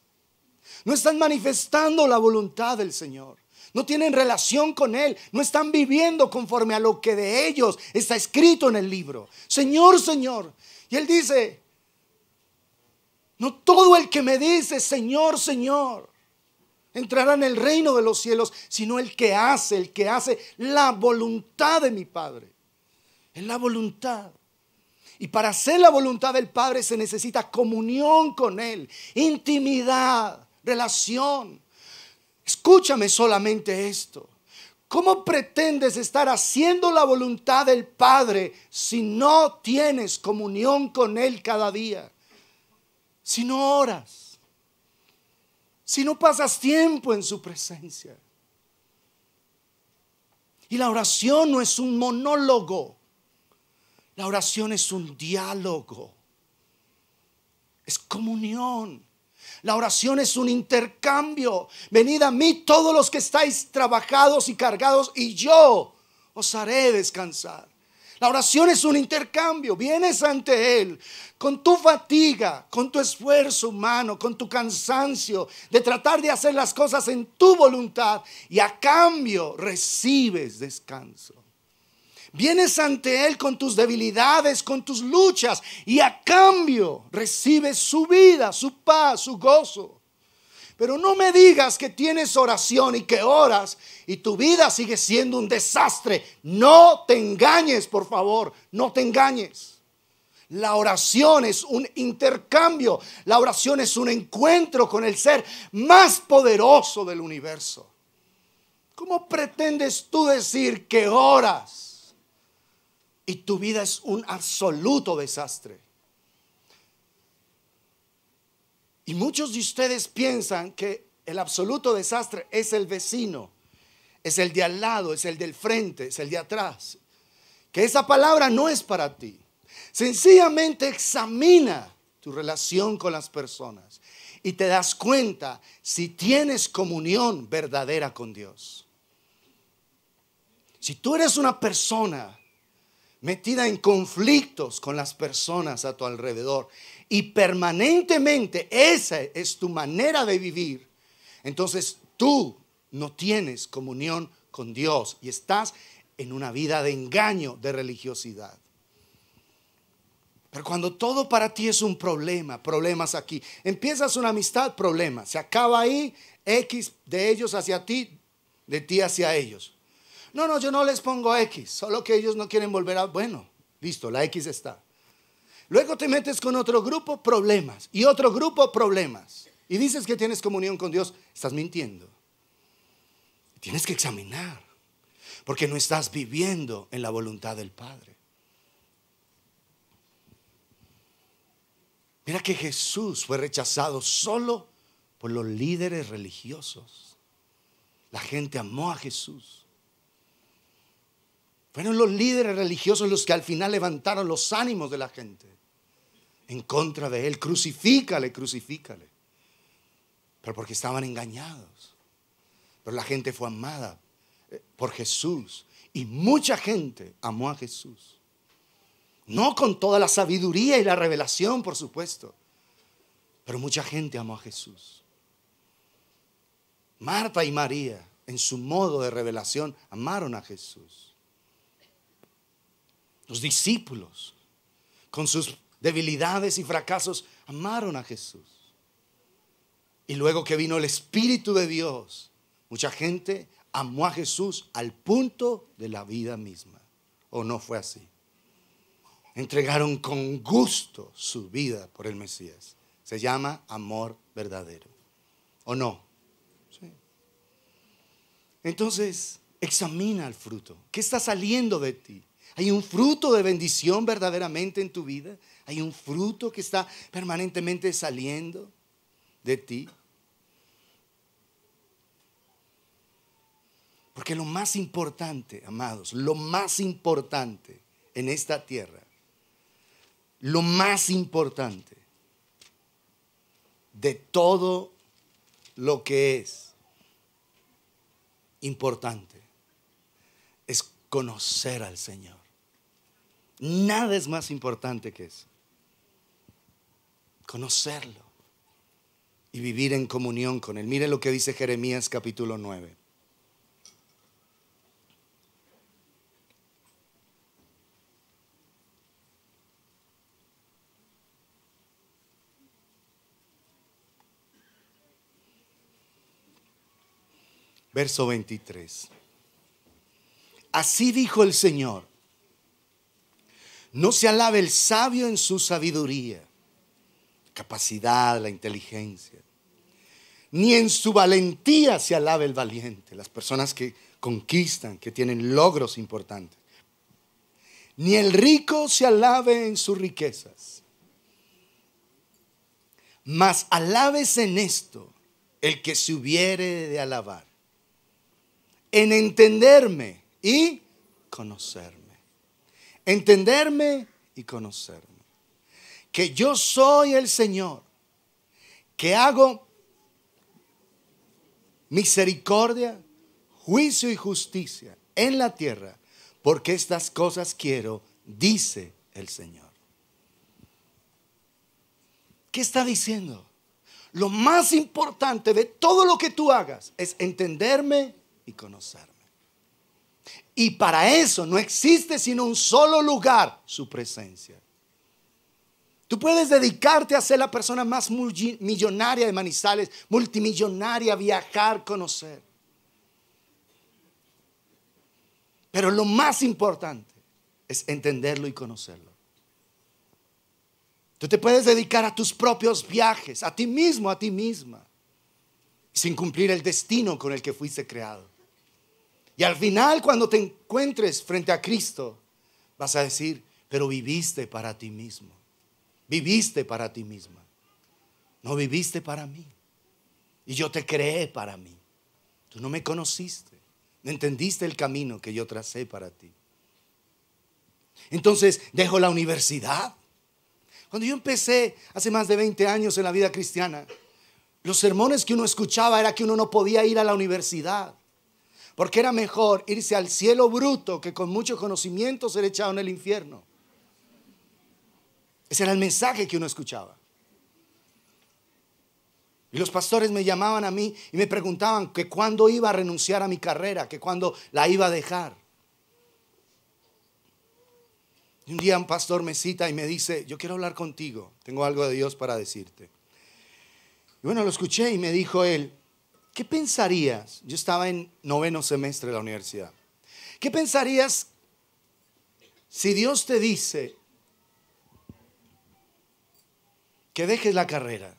No están manifestando la voluntad del Señor. No tienen relación con Él. No están viviendo conforme a lo que de ellos está escrito en el libro. Señor, Señor. Y Él dice, no todo el que me dice Señor, Señor, entrará en el reino de los cielos, sino el que hace la voluntad de mi Padre. Es la voluntad. Y para hacer la voluntad del Padre se necesita comunión con Él, intimidad, relación. Escúchame solamente esto. ¿Cómo pretendes estar haciendo la voluntad del Padre si no tienes comunión con Él cada día? Si no oras. Si no pasas tiempo en su presencia. Y la oración no es un monólogo. La oración es un diálogo. Es comunión. La oración es un intercambio. Venid a mí todos los que estáis trabajados y cargados, y yo os haré descansar. La oración es un intercambio. Vienes ante Él con tu fatiga, con tu esfuerzo humano, con tu cansancio de tratar de hacer las cosas en tu voluntad, y a cambio recibes descanso. Vienes ante Él con tus debilidades, con tus luchas, y a cambio recibes su vida, su paz, su gozo. Pero no me digas que tienes oración y que oras y tu vida sigue siendo un desastre. No te engañes, por favor, no te engañes. La oración es un intercambio. La oración es un encuentro con el ser más poderoso del universo. ¿Cómo pretendes tú decir que oras y tu vida es un absoluto desastre? Y muchos de ustedes piensan que el absoluto desastre es el vecino, es el de al lado, es el del frente, es el de atrás. Que esa palabra no es para ti. Sencillamente examina tu relación con las personas y te das cuenta si tienes comunión verdadera con Dios. Si tú eres una persona metida en conflictos con las personas a tu alrededor y permanentemente esa es tu manera de vivir, entonces tú no tienes comunión con Dios y estás en una vida de engaño, de religiosidad. Pero cuando todo para ti es un problema, problemas aquí, empiezas una amistad, problemas, se acaba ahí, X de ellos hacia ti, de ti hacia ellos. No, yo no les pongo X, solo que ellos no quieren volver a, bueno, listo, la X está. Luego te metes con otro grupo, problemas, y otro grupo, problemas. Y dices que tienes comunión con Dios, estás mintiendo. Tienes que examinar, porque no estás viviendo en la voluntad del Padre. Mira que Jesús fue rechazado solo por los líderes religiosos. La gente amó a Jesús. Fueron los líderes religiosos los que al final levantaron los ánimos de la gente en contra de él. Crucifícale, crucifícale. Pero porque estaban engañados. Pero la gente fue amada por Jesús. Y mucha gente amó a Jesús. No con toda la sabiduría y la revelación, por supuesto. Pero mucha gente amó a Jesús. Marta y María, en su modo de revelación, amaron a Jesús. Los discípulos, con sus debilidades y fracasos, amaron a Jesús. Y luego que vino el Espíritu de Dios, mucha gente amó a Jesús al punto de la vida misma. ¿O no fue así? Entregaron con gusto su vida por el Mesías. Se llama amor verdadero. ¿O no? Sí. Entonces, examina el fruto. ¿Qué está saliendo de ti? ¿Hay un fruto de bendición verdaderamente en tu vida? ¿Hay un fruto que está permanentemente saliendo de ti? Porque lo más importante, amados, lo más importante en esta tierra, lo más importante de todo lo que es importante es conocer al Señor. Nada es más importante que eso. Conocerlo y vivir en comunión con Él. Mire lo que dice Jeremías capítulo 9. Verso 23. Así dijo el Señor: no se alabe el sabio en su sabiduría, capacidad, la inteligencia, ni en su valentía se alabe el valiente, las personas que conquistan, que tienen logros importantes, ni el rico se alabe en sus riquezas, mas alabes en esto el que se hubiere de alabar, en entenderme y conocerme. Entenderme y conocerme. Que yo soy el Señor, que hago misericordia, juicio y justicia en la tierra, porque estas cosas quiero, dice el Señor. ¿Qué está diciendo? Lo más importante de todo lo que tú hagas es entenderme y conocerme. Y para eso no existe sino un solo lugar, su presencia. Tú puedes dedicarte a ser la persona más millonaria de Manizales, multimillonaria, viajar, conocer. Pero lo más importante es entenderlo y conocerlo. Tú te puedes dedicar a tus propios viajes, a ti mismo, a ti misma, sin cumplir el destino con el que fuiste creado. Y al final, cuando te encuentres frente a Cristo, vas a decir: pero viviste para ti mismo. Viviste para ti misma. No viviste para mí. Y yo te creé para mí. Tú no me conociste. No entendiste el camino que yo tracé para ti. Entonces dejo la universidad. Cuando yo empecé hace más de 20 años en la vida cristiana, los sermones que uno escuchaba era que uno no podía ir a la universidad, porque era mejor irse al cielo bruto que con mucho conocimiento ser echado en el infierno. Ese era el mensaje que uno escuchaba. Y los pastores me llamaban a mí y me preguntaban que cuándo iba a renunciar a mi carrera, que cuándo la iba a dejar. Y un día un pastor me cita y me dice: yo quiero hablar contigo, tengo algo de Dios para decirte. Y bueno, lo escuché y me dijo él: ¿qué pensarías? Yo estaba en 9º semestre de la universidad. ¿Qué pensarías si Dios te dice que dejes la carrera?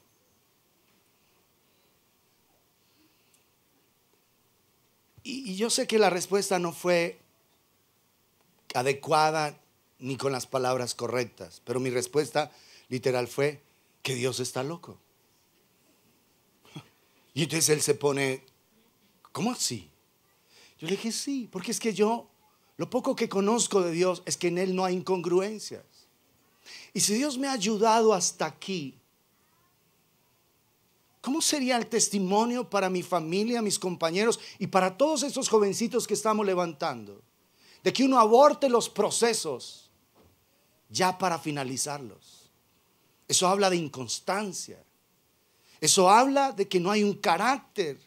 Y yo sé que la respuesta no fue adecuada ni con las palabras correctas, pero mi respuesta literal fue que Dios está loco. Y entonces él se pone: ¿cómo así? Yo le dije: sí, porque es que yo, lo poco que conozco de Dios es que en Él no hay incongruencias. Y si Dios me ha ayudado hasta aquí, ¿cómo sería el testimonio para mi familia, mis compañeros y para todos estos jovencitos que estamos levantando? De que uno aborte los procesos ya para finalizarlos. Eso habla de inconstancia. Eso habla de que no hay un carácter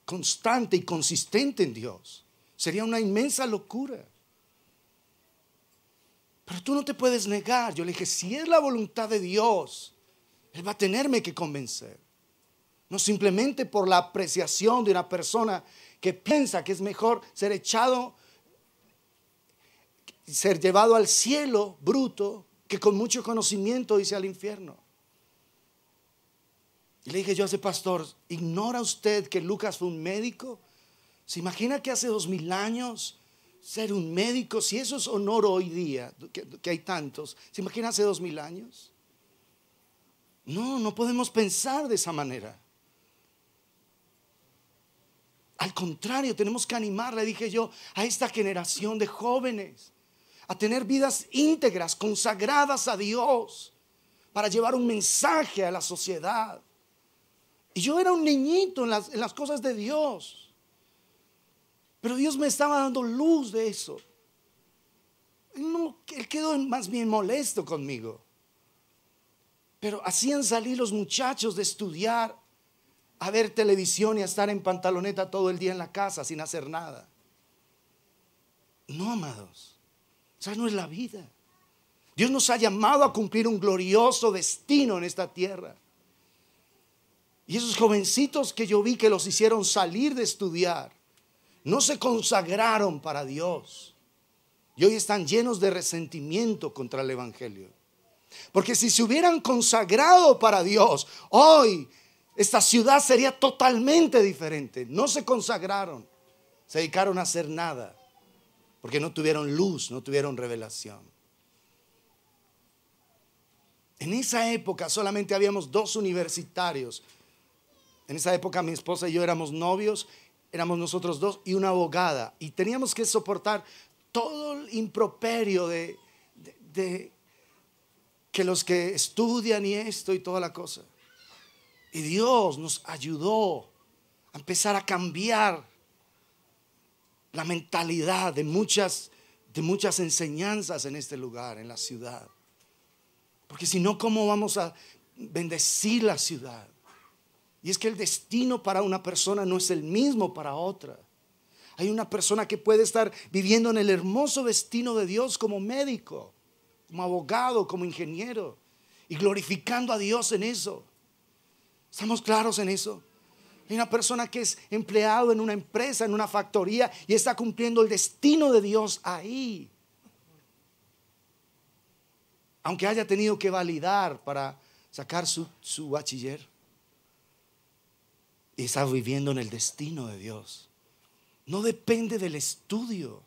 constante y consistente en Dios. Sería una inmensa locura. Pero tú no te puedes negar. Yo le dije: si es la voluntad de Dios, Él va a tenerme que convencer. No simplemente por la apreciación de una persona que piensa que es mejor ser echado, ser llevado al cielo bruto, que con mucho conocimiento irse al infierno. Y le dije yo a ese pastor: ¿ignora usted que Lucas fue un médico? ¿Se imagina que hace 2000 años ser un médico, si eso es honor hoy día, que hay tantos, ¿se imagina hace 2000 años? No, no podemos pensar de esa manera. Al contrario, tenemos que animar, le dije yo, a esta generación de jóvenes a tener vidas íntegras, consagradas a Dios, para llevar un mensaje a la sociedad. Y yo era un niñito en las cosas de Dios, pero Dios me estaba dando luz de eso. Él quedó más bien molesto conmigo. Pero hacían salir los muchachos de estudiar a ver televisión y a estar en pantaloneta todo el día en la casa sin hacer nada. No, amados, esa no es la vida. Dios nos ha llamado a cumplir un glorioso destino en esta tierra. Y esos jovencitos que yo vi que los hicieron salir de estudiar, no se consagraron para Dios. Y hoy están llenos de resentimiento contra el evangelio. Porque si se hubieran consagrado para Dios, hoy esta ciudad sería totalmente diferente. No se consagraron, se dedicaron a hacer nada, porque no tuvieron luz, no tuvieron revelación. En esa época solamente habíamos 2 universitarios. En esa época mi esposa y yo éramos novios, éramos nosotros 2 y una abogada. Y teníamos que soportar todo el improperio de que los que estudian y esto y toda la cosa. Y Dios nos ayudó a empezar a cambiar la mentalidad de muchas enseñanzas en este lugar, en la ciudad. Porque si no, ¿cómo vamos a bendecir la ciudad? Y es que el destino para una persona no es el mismo para otra. Hay una persona que puede estar viviendo en el hermoso destino de Dios como médico, como abogado, como ingeniero, y glorificando a Dios en eso. ¿Estamos claros en eso? Hay una persona que es empleado en una empresa, en una factoría, y está cumpliendo el destino de Dios ahí, aunque haya tenido que validar para sacar su bachiller. Y está viviendo en el destino de Dios. No depende del estudio,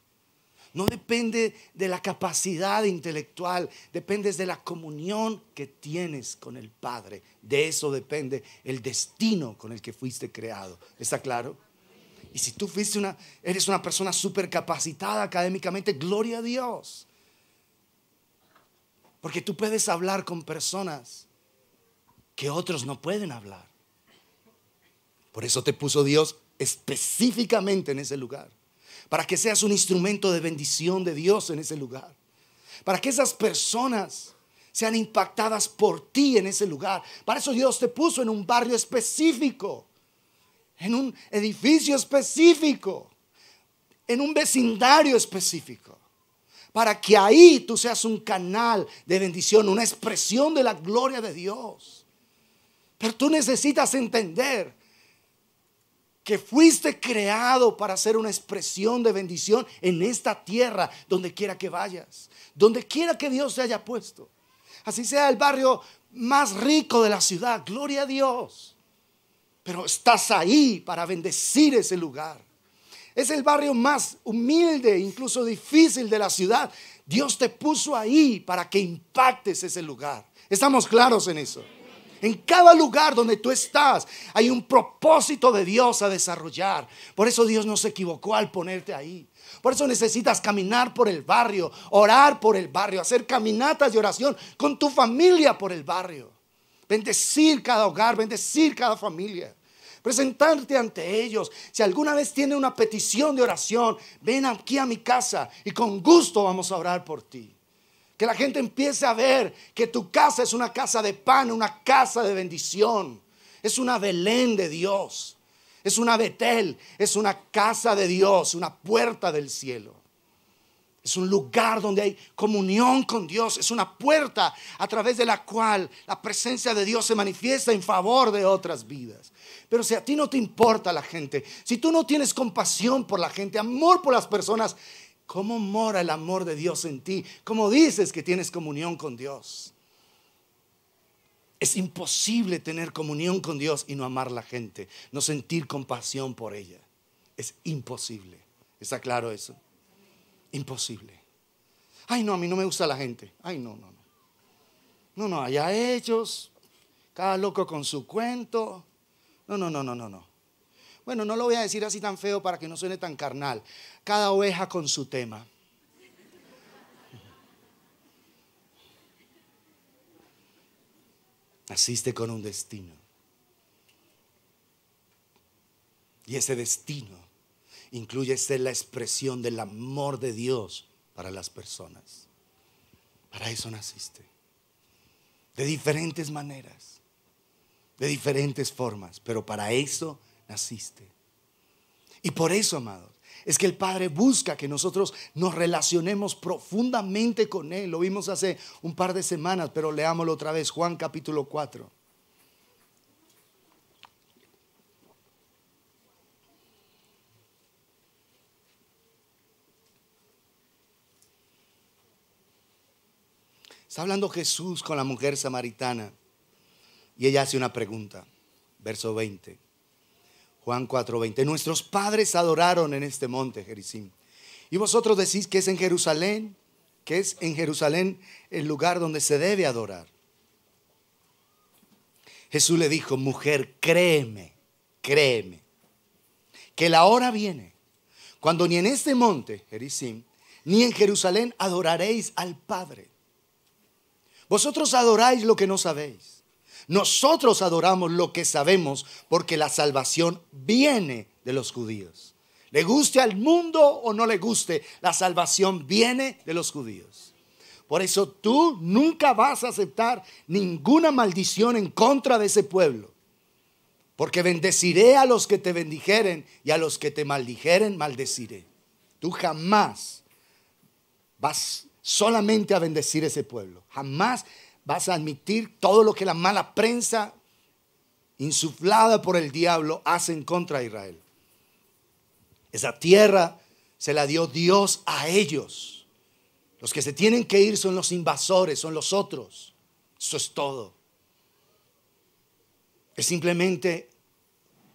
no depende de la capacidad intelectual, depende de la comunión que tienes con el Padre. De eso depende el destino con el que fuiste creado. ¿Está claro? Y si tú eres una persona súper capacitada académicamente, gloria a Dios. Porque tú puedes hablar con personas que otros no pueden hablar. Por eso te puso Dios específicamente en ese lugar, para que seas un instrumento de bendición de Dios en ese lugar, para que esas personas sean impactadas por ti en ese lugar. Para eso Dios te puso en un barrio específico, en un edificio específico, en un vecindario específico, para que ahí tú seas un canal de bendición, una expresión de la gloria de Dios. Pero tú necesitas entender que fuiste creado para ser una expresión de bendición en esta tierra, donde quiera que vayas, donde quiera que Dios te haya puesto. Así sea el barrio más rico de la ciudad, gloria a Dios. Pero estás ahí para bendecir ese lugar. Es el barrio más humilde, incluso difícil de la ciudad. Dios te puso ahí para que impactes ese lugar. ¿Estamos claros en eso? En cada lugar donde tú estás hay un propósito de Dios a desarrollar. Por eso Dios no se equivocó al ponerte ahí. Por eso necesitas caminar por el barrio, orar por el barrio, hacer caminatas de oración con tu familia por el barrio. Bendecir cada hogar, bendecir cada familia. Presentarte ante ellos. Si alguna vez tiene una petición de oración, ven aquí a mi casa y con gusto vamos a orar por ti. Que la gente empiece a ver que tu casa es una casa de pan, una casa de bendición. Es una Belén de Dios. Es una Betel, es una casa de Dios, una puerta del cielo. Es un lugar donde hay comunión con Dios. Es una puerta a través de la cual la presencia de Dios se manifiesta en favor de otras vidas. Pero si a ti no te importa la gente, si tú no tienes compasión por la gente, amor por las personas, ¿cómo mora el amor de Dios en ti? ¿Cómo dices que tienes comunión con Dios? Es imposible tener comunión con Dios y no amar a la gente, no sentir compasión por ella. Es imposible. ¿Está claro eso? Imposible. Ay, no, a mí no me gusta la gente. Ay, no. No, allá ellos, cada loco con su cuento. No. Bueno, no lo voy a decir así tan feo para que no suene tan carnal. Cada oveja con su tema. Naciste con un destino. Y ese destino incluye ser la expresión del amor de Dios para las personas. Para eso naciste. De diferentes maneras, de diferentes formas, pero para eso naciste. Y por eso, amados, es que el Padre busca que nosotros nos relacionemos profundamente con Él. Lo vimos hace un par de semanas, pero leámoslo otra vez. Juan capítulo 4. Está hablando Jesús con la mujer samaritana y ella hace una pregunta. Verso 20. Juan 4:20. Nuestros padres adoraron en este monte Gerizim. Y vosotros decís que es en Jerusalén, que es en Jerusalén el lugar donde se debe adorar. Jesús le dijo: mujer, créeme, que la hora viene cuando ni en este monte Gerizim ni en Jerusalén adoraréis al Padre. Vosotros adoráis lo que no sabéis. Nosotros adoramos lo que sabemos, porque la salvación viene de los judíos. Le guste al mundo o no le guste, la salvación viene de los judíos. Por eso tú nunca vas a aceptar ninguna maldición en contra de ese pueblo. Porque bendeciré a los que te bendijeren y a los que te maldijeren maldeciré. Tú jamás vas solamente a bendecir ese pueblo. Jamás vas a admitir todo lo que la mala prensa insuflada por el diablo hace en contra de Israel. Esa tierra se la dio Dios a ellos. Los que se tienen que ir son los invasores, son los otros. Eso es todo. Es simplemente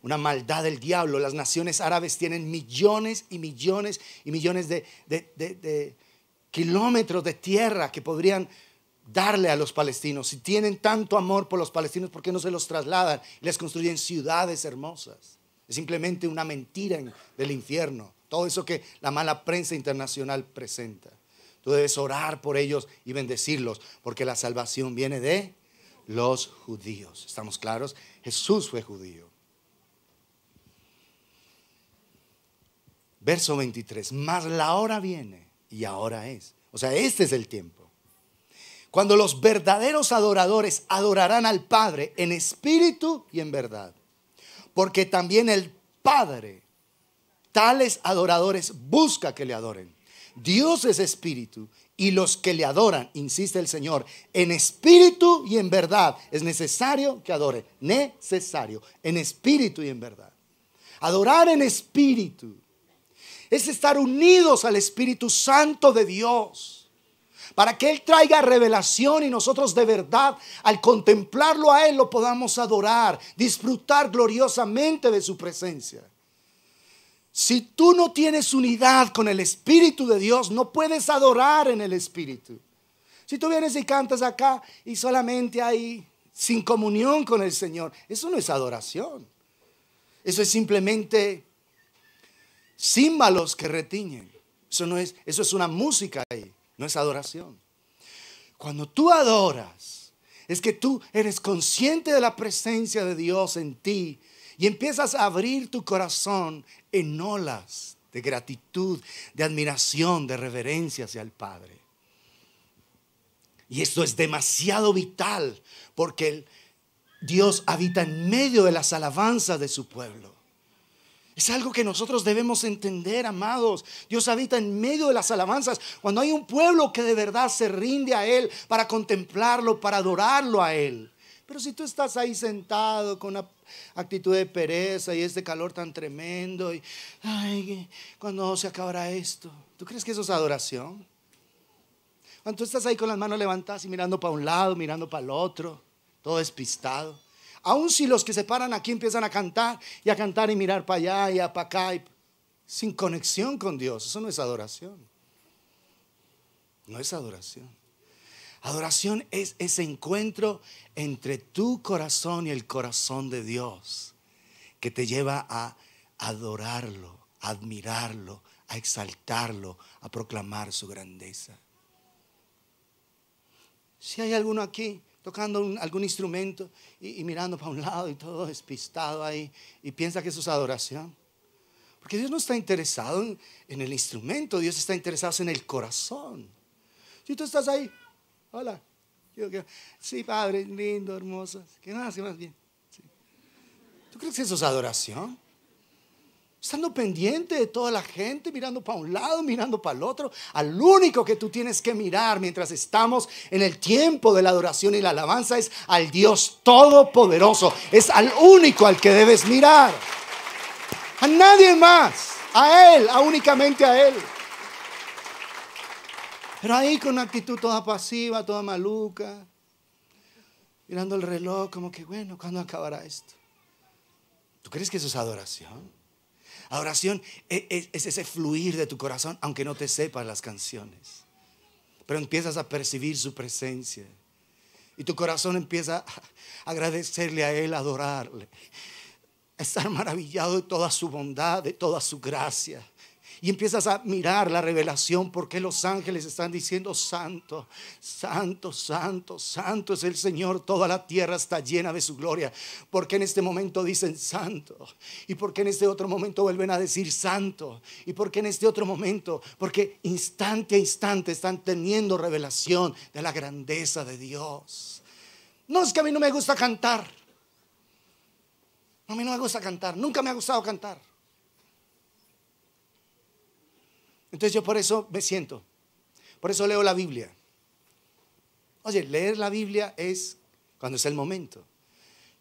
una maldad del diablo. Las naciones árabes tienen millones y millones y millones de kilómetros de tierra que podrían darle a los palestinos. Si tienen tanto amor por los palestinos, ¿por qué no se los trasladan y les construyen ciudades hermosas? Es simplemente una mentira del infierno. Todo eso que la mala prensa internacional presenta. Tú debes orar por ellos y bendecirlos, porque la salvación viene de los judíos. ¿Estamos claros? Jesús fue judío. Verso 23. Mas la hora viene, y ahora es. O sea, este es el tiempo, cuando los verdaderos adoradores adorarán al Padre en espíritu y en verdad. Porque también el Padre tales adoradores busca que le adoren. Dios es espíritu, y los que le adoran, insiste el Señor, en espíritu y en verdad. Es necesario que adoren. Necesario. En espíritu y en verdad. Adorar en espíritu es estar unidos al Espíritu Santo de Dios, para que Él traiga revelación y nosotros de verdad, al contemplarlo a Él, lo podamos adorar, disfrutar gloriosamente de su presencia. Si tú no tienes unidad con el Espíritu de Dios, no puedes adorar en el Espíritu. Si tú vienes y cantas acá y solamente ahí, sin comunión con el Señor, eso no es adoración. Eso es simplemente címbalos que retiñen. Eso es una música ahí, no es adoración. Cuando tú adoras, es que tú eres consciente de la presencia de Dios en ti y empiezas a abrir tu corazón en olas de gratitud, de admiración, de reverencia hacia el Padre. Y esto es demasiado vital, porque Dios habita en medio de las alabanzas de su pueblo. Es algo que nosotros debemos entender, amados. Dios habita en medio de las alabanzas. Cuando hay un pueblo que de verdad se rinde a Él para contemplarlo, para adorarlo a Él. Pero si tú estás ahí sentado con una actitud de pereza y este calor tan tremendo y ay, ¿cuándo se acabará esto? ¿Tú crees que eso es adoración? Cuando tú estás ahí con las manos levantadas y mirando para un lado, mirando para el otro, todo despistado. Aun si los que se paran aquí empiezan a cantar y mirar para allá y para acá, sin conexión con Dios, eso no es adoración. No es adoración. Adoración es ese encuentro entre tu corazón y el corazón de Dios, que te lleva a adorarlo, a admirarlo, a exaltarlo, a proclamar su grandeza. Si hay alguno aquí tocando algún instrumento y mirando para un lado y todo despistado ahí y piensa que eso es adoración, porque Dios no está interesado en el instrumento, Dios está interesado en el corazón. Si tú estás ahí, hola, sí, Padre, lindo, hermoso, que nada, más bien. Sí. ¿Tú crees que eso es adoración? Estando pendiente de toda la gente, mirando para un lado, mirando para el otro. Al único que tú tienes que mirar mientras estamos en el tiempo de la adoración y la alabanza es al Dios Todopoderoso. Es al único al que debes mirar. A nadie más. A Él, únicamente a Él. Pero ahí con una actitud toda pasiva, toda maluca, mirando el reloj como que bueno, ¿cuándo acabará esto? ¿Tú crees que eso es adoración? Adoración es ese fluir de tu corazón, aunque no te sepas las canciones, pero empiezas a percibir su presencia y tu corazón empieza a agradecerle a Él, a adorarle, a estar maravillado de toda su bondad, de toda su gracia. Y empiezas a mirar la revelación, porque los ángeles están diciendo santo, santo, santo, santo es el Señor. Toda la tierra está llena de su gloria. Porque en este momento dicen santo, y porque en este otro momento vuelven a decir santo, y porque en este otro momento, porque instante a instante están teniendo revelación de la grandeza de Dios. No es que a mí no me gusta cantar. A mí no me gusta cantar, nunca me ha gustado cantar. Entonces yo por eso me siento, por eso leo la Biblia. Oye, leer la Biblia es cuando es el momento.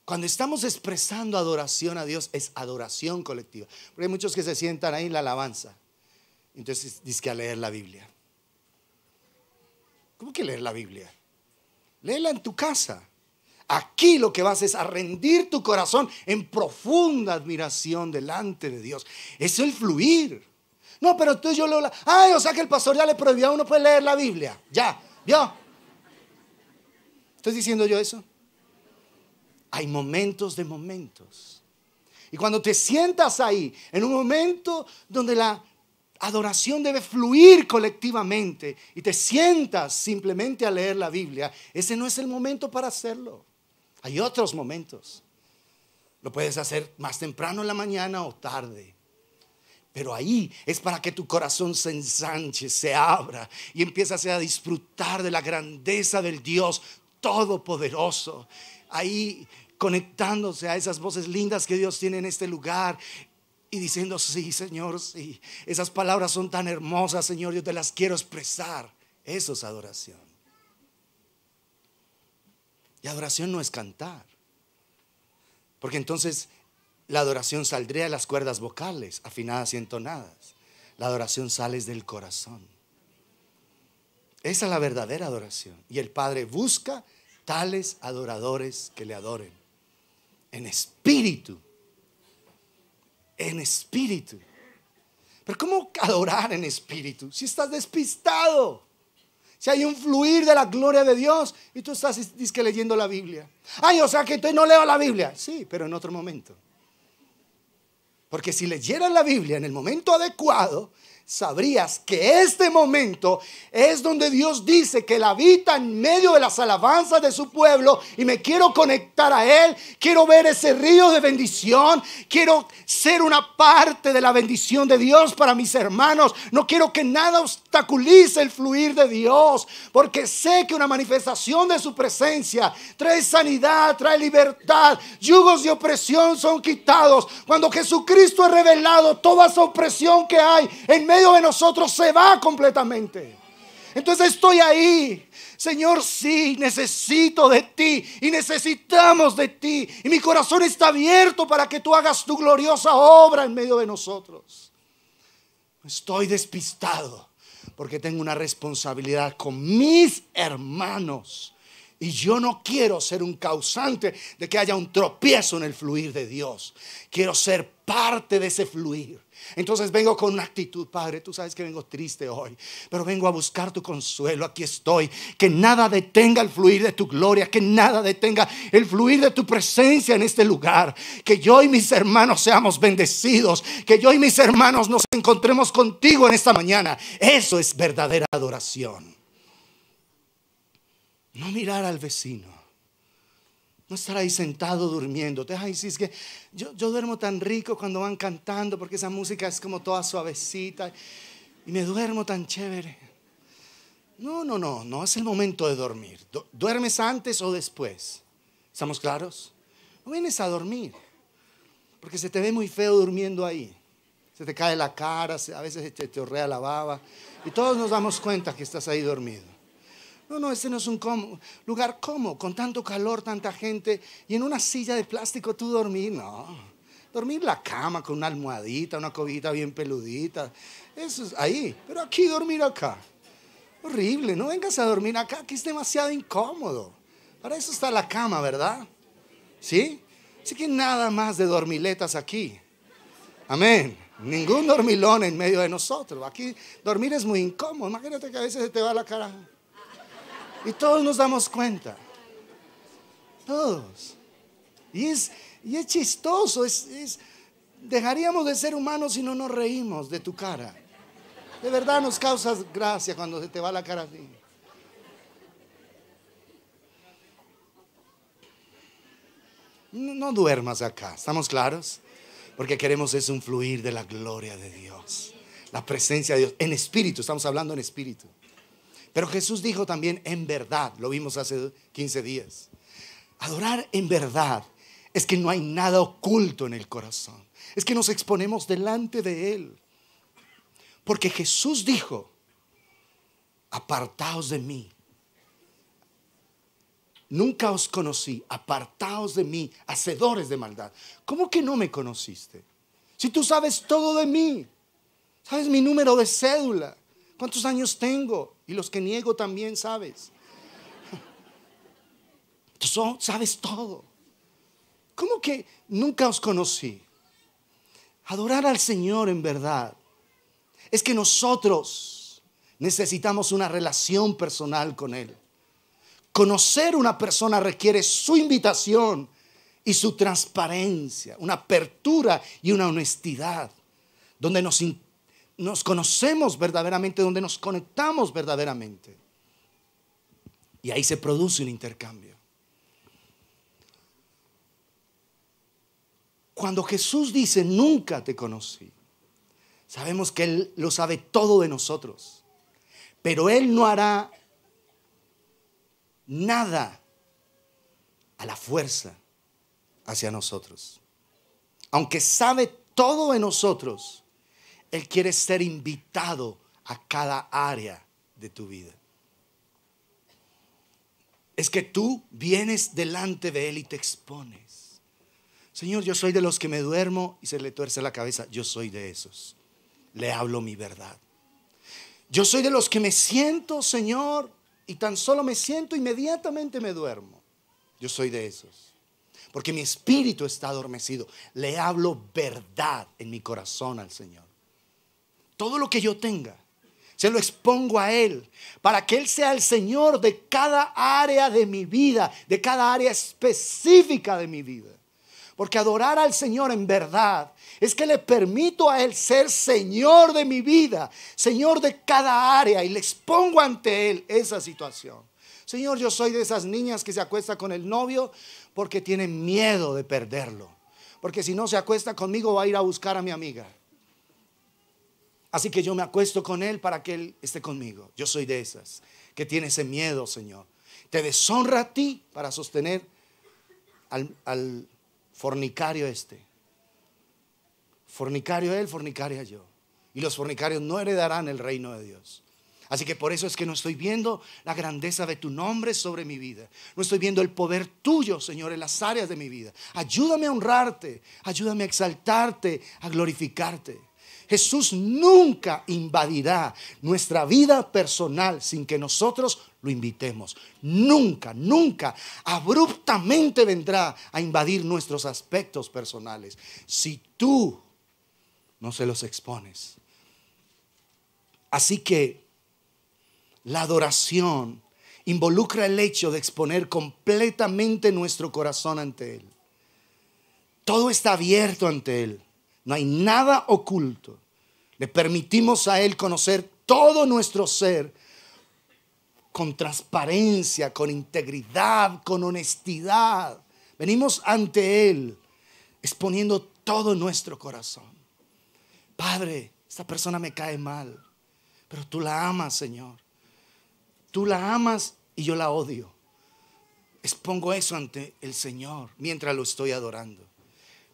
Cuando estamos expresando adoración a Dios, es adoración colectiva. Porque hay muchos que se sientan ahí en la alabanza, entonces dicen que a leer la Biblia. ¿Cómo que leer la Biblia? Léela en tu casa. Aquí lo que vas es a rendir tu corazón en profunda admiración delante de Dios. Es el fluir. No, pero entonces yo leo o sea que el pastor ya le prohibió a uno puede leer la Biblia. Ya, ¿vio? ¿Estoy diciendo yo eso? Hay momentos de momentos. Y cuando te sientas ahí, en un momento donde la adoración debe fluir colectivamente y te sientas simplemente a leer la Biblia, ese no es el momento para hacerlo. Hay otros momentos. Lo puedes hacer más temprano en la mañana o tarde. Pero ahí es para que tu corazón se ensanche, se abra y empiezas a disfrutar de la grandeza del Dios Todopoderoso. Ahí conectándose a esas voces lindas que Dios tiene en este lugar y diciendo: sí, Señor, sí, esas palabras son tan hermosas, Señor, yo te las quiero expresar. Eso es adoración. Y adoración no es cantar, porque entonces la adoración saldría de las cuerdas vocales afinadas y entonadas. La adoración sale del corazón. Esa es la verdadera adoración. Y el Padre busca tales adoradores que le adoren en espíritu. En espíritu. Pero ¿cómo adorar en espíritu si estás despistado? Si hay un fluir de la gloria de Dios y tú estás dizque leyendo la Biblia. Ay, o sea que no leo la Biblia. Sí, pero en otro momento. Porque si leyeras la Biblia en el momento adecuado, sabrías que este momento es donde Dios dice que Él habita en medio de las alabanzas de su pueblo y me quiero conectar a Él. Quiero ver ese río de bendición. Quiero ser una parte de la bendición de Dios para mis hermanos. No quiero que nada obstaculice el fluir de Dios, porque sé que una manifestación de su presencia trae sanidad, trae libertad. Yugos de opresión son quitados. Cuando Jesucristo es revelado, toda esa opresión que hay en medio de nosotros se va completamente. Entonces estoy ahí, Señor, sí, necesito de ti y necesitamos de ti, y mi corazón está abierto para que tú hagas tu gloriosa obra en medio de nosotros. Estoy despistado porque tengo una responsabilidad con mis hermanos y yo no quiero ser un causante de que haya un tropiezo en el fluir de Dios. Quiero ser parte de ese fluir. Entonces vengo con una actitud: Padre, tú sabes que vengo triste hoy, pero vengo a buscar tu consuelo. Aquí estoy. Que nada detenga el fluir de tu gloria, que nada detenga el fluir de tu presencia en este lugar. Que yo y mis hermanos seamos bendecidos, que yo y mis hermanos nos encontremos contigo en esta mañana. Eso es verdadera adoración. No mirar al vecino, no estar ahí sentado durmiendo. Ay, sí, es que yo duermo tan rico cuando van cantando, porque esa música es como toda suavecita y me duermo tan chévere. No es el momento de dormir. ¿Duermes antes o después? ¿Estamos claros? No vienes a dormir, porque se te ve muy feo durmiendo ahí. Se te cae la cara, a veces te horrea la baba y todos nos damos cuenta que estás ahí dormido. No, este no es un lugar cómodo, con tanto calor, tanta gente, y en una silla de plástico tú dormir. No, dormir en la cama con una almohadita, una cobijita bien peludita, eso es ahí. Pero aquí, dormir acá, horrible. No vengas a dormir acá, que es demasiado incómodo. Para eso está la cama, ¿verdad? ¿Sí? Así que nada más de dormiletas aquí. Amén. Ningún dormilón en medio de nosotros. Aquí dormir es muy incómodo. Imagínate que a veces se te va la cara. Y todos nos damos cuenta. Todos. Y es chistoso. Dejaríamos de ser humanos si no nos reímos de tu cara. De verdad nos causas gracia cuando se te va la cara así. No duermas acá. ¿Estamos claros? Porque queremos es un fluir de la gloria de Dios. La presencia de Dios. En espíritu. Estamos hablando en espíritu. Pero Jesús dijo también en verdad, lo vimos hace 15 días. Adorar en verdad es que no hay nada oculto en el corazón. Es que nos exponemos delante de Él. Porque Jesús dijo: apartaos de mí. Nunca os conocí, apartaos de mí, hacedores de maldad. ¿Cómo que no me conociste? Si tú sabes todo de mí, sabes mi número de cédula, cuántos años tengo, y los que niego también sabes. Tú sabes todo. ¿Cómo que nunca os conocí? Adorar al Señor en verdad es que nosotros necesitamos una relación personal con Él. Conocer una persona requiere su invitación y su transparencia, una apertura y una honestidad, donde nos nos conocemos verdaderamente, donde nos conectamos verdaderamente. Y ahí se produce un intercambio. Cuando Jesús dice, nunca te conocí, sabemos que Él lo sabe todo de nosotros. Pero Él no hará nada a la fuerza hacia nosotros. Aunque sabe todo de nosotros, Él quiere ser invitado a cada área de tu vida. Es que tú vienes delante de Él y te expones. Señor, yo soy de los que me duermo y se le tuerce la cabeza. Yo soy de esos. Le hablo mi verdad. Yo soy de los que me siento, Señor, y tan solo me siento, inmediatamente me duermo. Yo soy de esos. Porque mi espíritu está adormecido. Le hablo verdad en mi corazón al Señor. Todo lo que yo tenga, se lo expongo a Él, para que Él sea el Señor de cada área de mi vida, de cada área específica de mi vida. Porque adorar al Señor en verdad es que le permito a Él ser Señor de mi vida, Señor de cada área, y le expongo ante Él esa situación. Señor, yo soy de esas niñas que se acuesta con el novio porque tienen miedo de perderlo. Porque si no se acuesta conmigo va a ir a buscar a mi amiga. Así que yo me acuesto con él para que él esté conmigo. Yo soy de esas que tiene ese miedo, Señor. Te deshonra a ti para sostener al fornicario este. Fornicario él, fornicaria yo. Y los fornicarios no heredarán el reino de Dios. Así que por eso es que no estoy viendo la grandeza de tu nombre sobre mi vida. No estoy viendo el poder tuyo, Señor, en las áreas de mi vida. Ayúdame a honrarte, ayúdame a exaltarte, a glorificarte. Jesús nunca invadirá nuestra vida personal sin que nosotros lo invitemos. Nunca, nunca abruptamente vendrá a invadir nuestros aspectos personales si tú no se los expones. Así que la adoración involucra el hecho de exponer completamente nuestro corazón ante Él. Todo está abierto ante Él. No hay nada oculto. Le permitimos a Él conocer todo nuestro ser con transparencia, con integridad, con honestidad. Venimos ante Él exponiendo todo nuestro corazón. Padre, esta persona me cae mal, pero tú la amas, Señor. Tú la amas y yo la odio. Expongo eso ante el Señor mientras lo estoy adorando.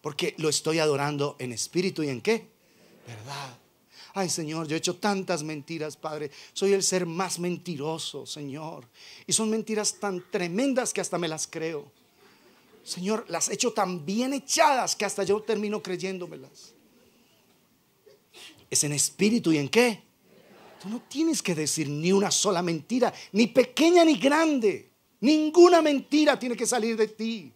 Porque lo estoy adorando en espíritu y en ¿qué? Verdad. Ay, Señor, yo he hecho tantas mentiras, Padre. Soy el ser más mentiroso, Señor. Y son mentiras tan tremendas que hasta me las creo. Señor, las he hecho tan bien echadas que hasta yo termino creyéndomelas. Es en espíritu y en ¿qué? Tú no tienes que decir ni una sola mentira, ni pequeña ni grande. Ninguna mentira tiene que salir de ti.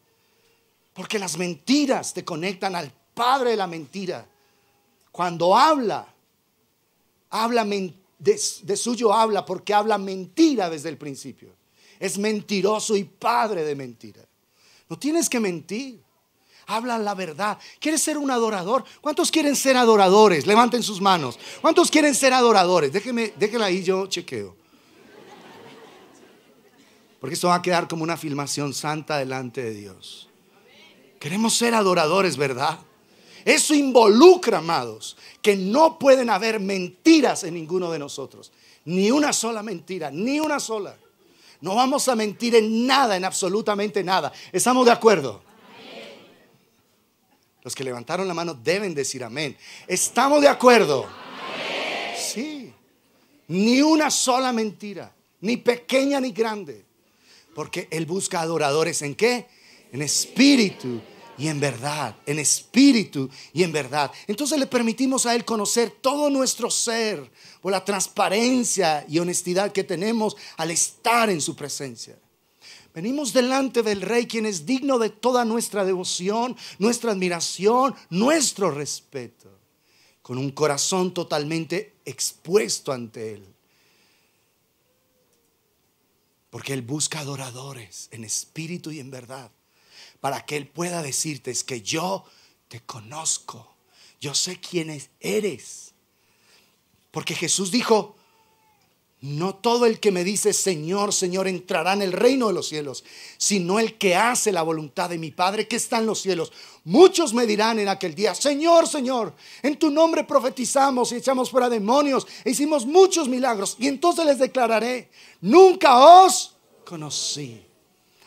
Porque las mentiras te conectan al padre de la mentira. Cuando habla de suyo habla porque habla mentira desde el principio. Es mentiroso y padre de mentira. No tienes que mentir. Habla la verdad. ¿Quieres ser un adorador? ¿Cuántos quieren ser adoradores? Levanten sus manos. ¿Cuántos quieren ser adoradores? Déjenla ahí, yo chequeo. Porque esto va a quedar como una filmación santa delante de Dios. Queremos ser adoradores, ¿verdad? Eso involucra, amados, que no pueden haber mentiras en ninguno de nosotros. Ni una sola mentira, ni una sola. No vamos a mentir en nada, en absolutamente nada. ¿Estamos de acuerdo? Amén. Los que levantaron la mano deben decir amén. ¿Estamos de acuerdo? Amén. Sí. Ni una sola mentira, ni pequeña ni grande. Porque Él busca adoradores ¿en qué? En espíritu y en verdad. En espíritu y en verdad. Entonces le permitimos a Él conocer todo nuestro ser por la transparencia y honestidad que tenemos al estar en su presencia. Venimos delante del Rey, quien es digno de toda nuestra devoción, nuestra admiración, nuestro respeto, con un corazón totalmente expuesto ante Él. Porque Él busca adoradores en espíritu y en verdad, para que Él pueda decirte: es que yo te conozco, yo sé quién eres. Porque Jesús dijo: no todo el que me dice Señor, Señor entrará en el reino de los cielos, sino el que hace la voluntad de mi Padre que está en los cielos. Muchos me dirán en aquel día: Señor, Señor, en tu nombre profetizamos y echamos fuera demonios e hicimos muchos milagros. Y entonces les declararé: nunca os conocí.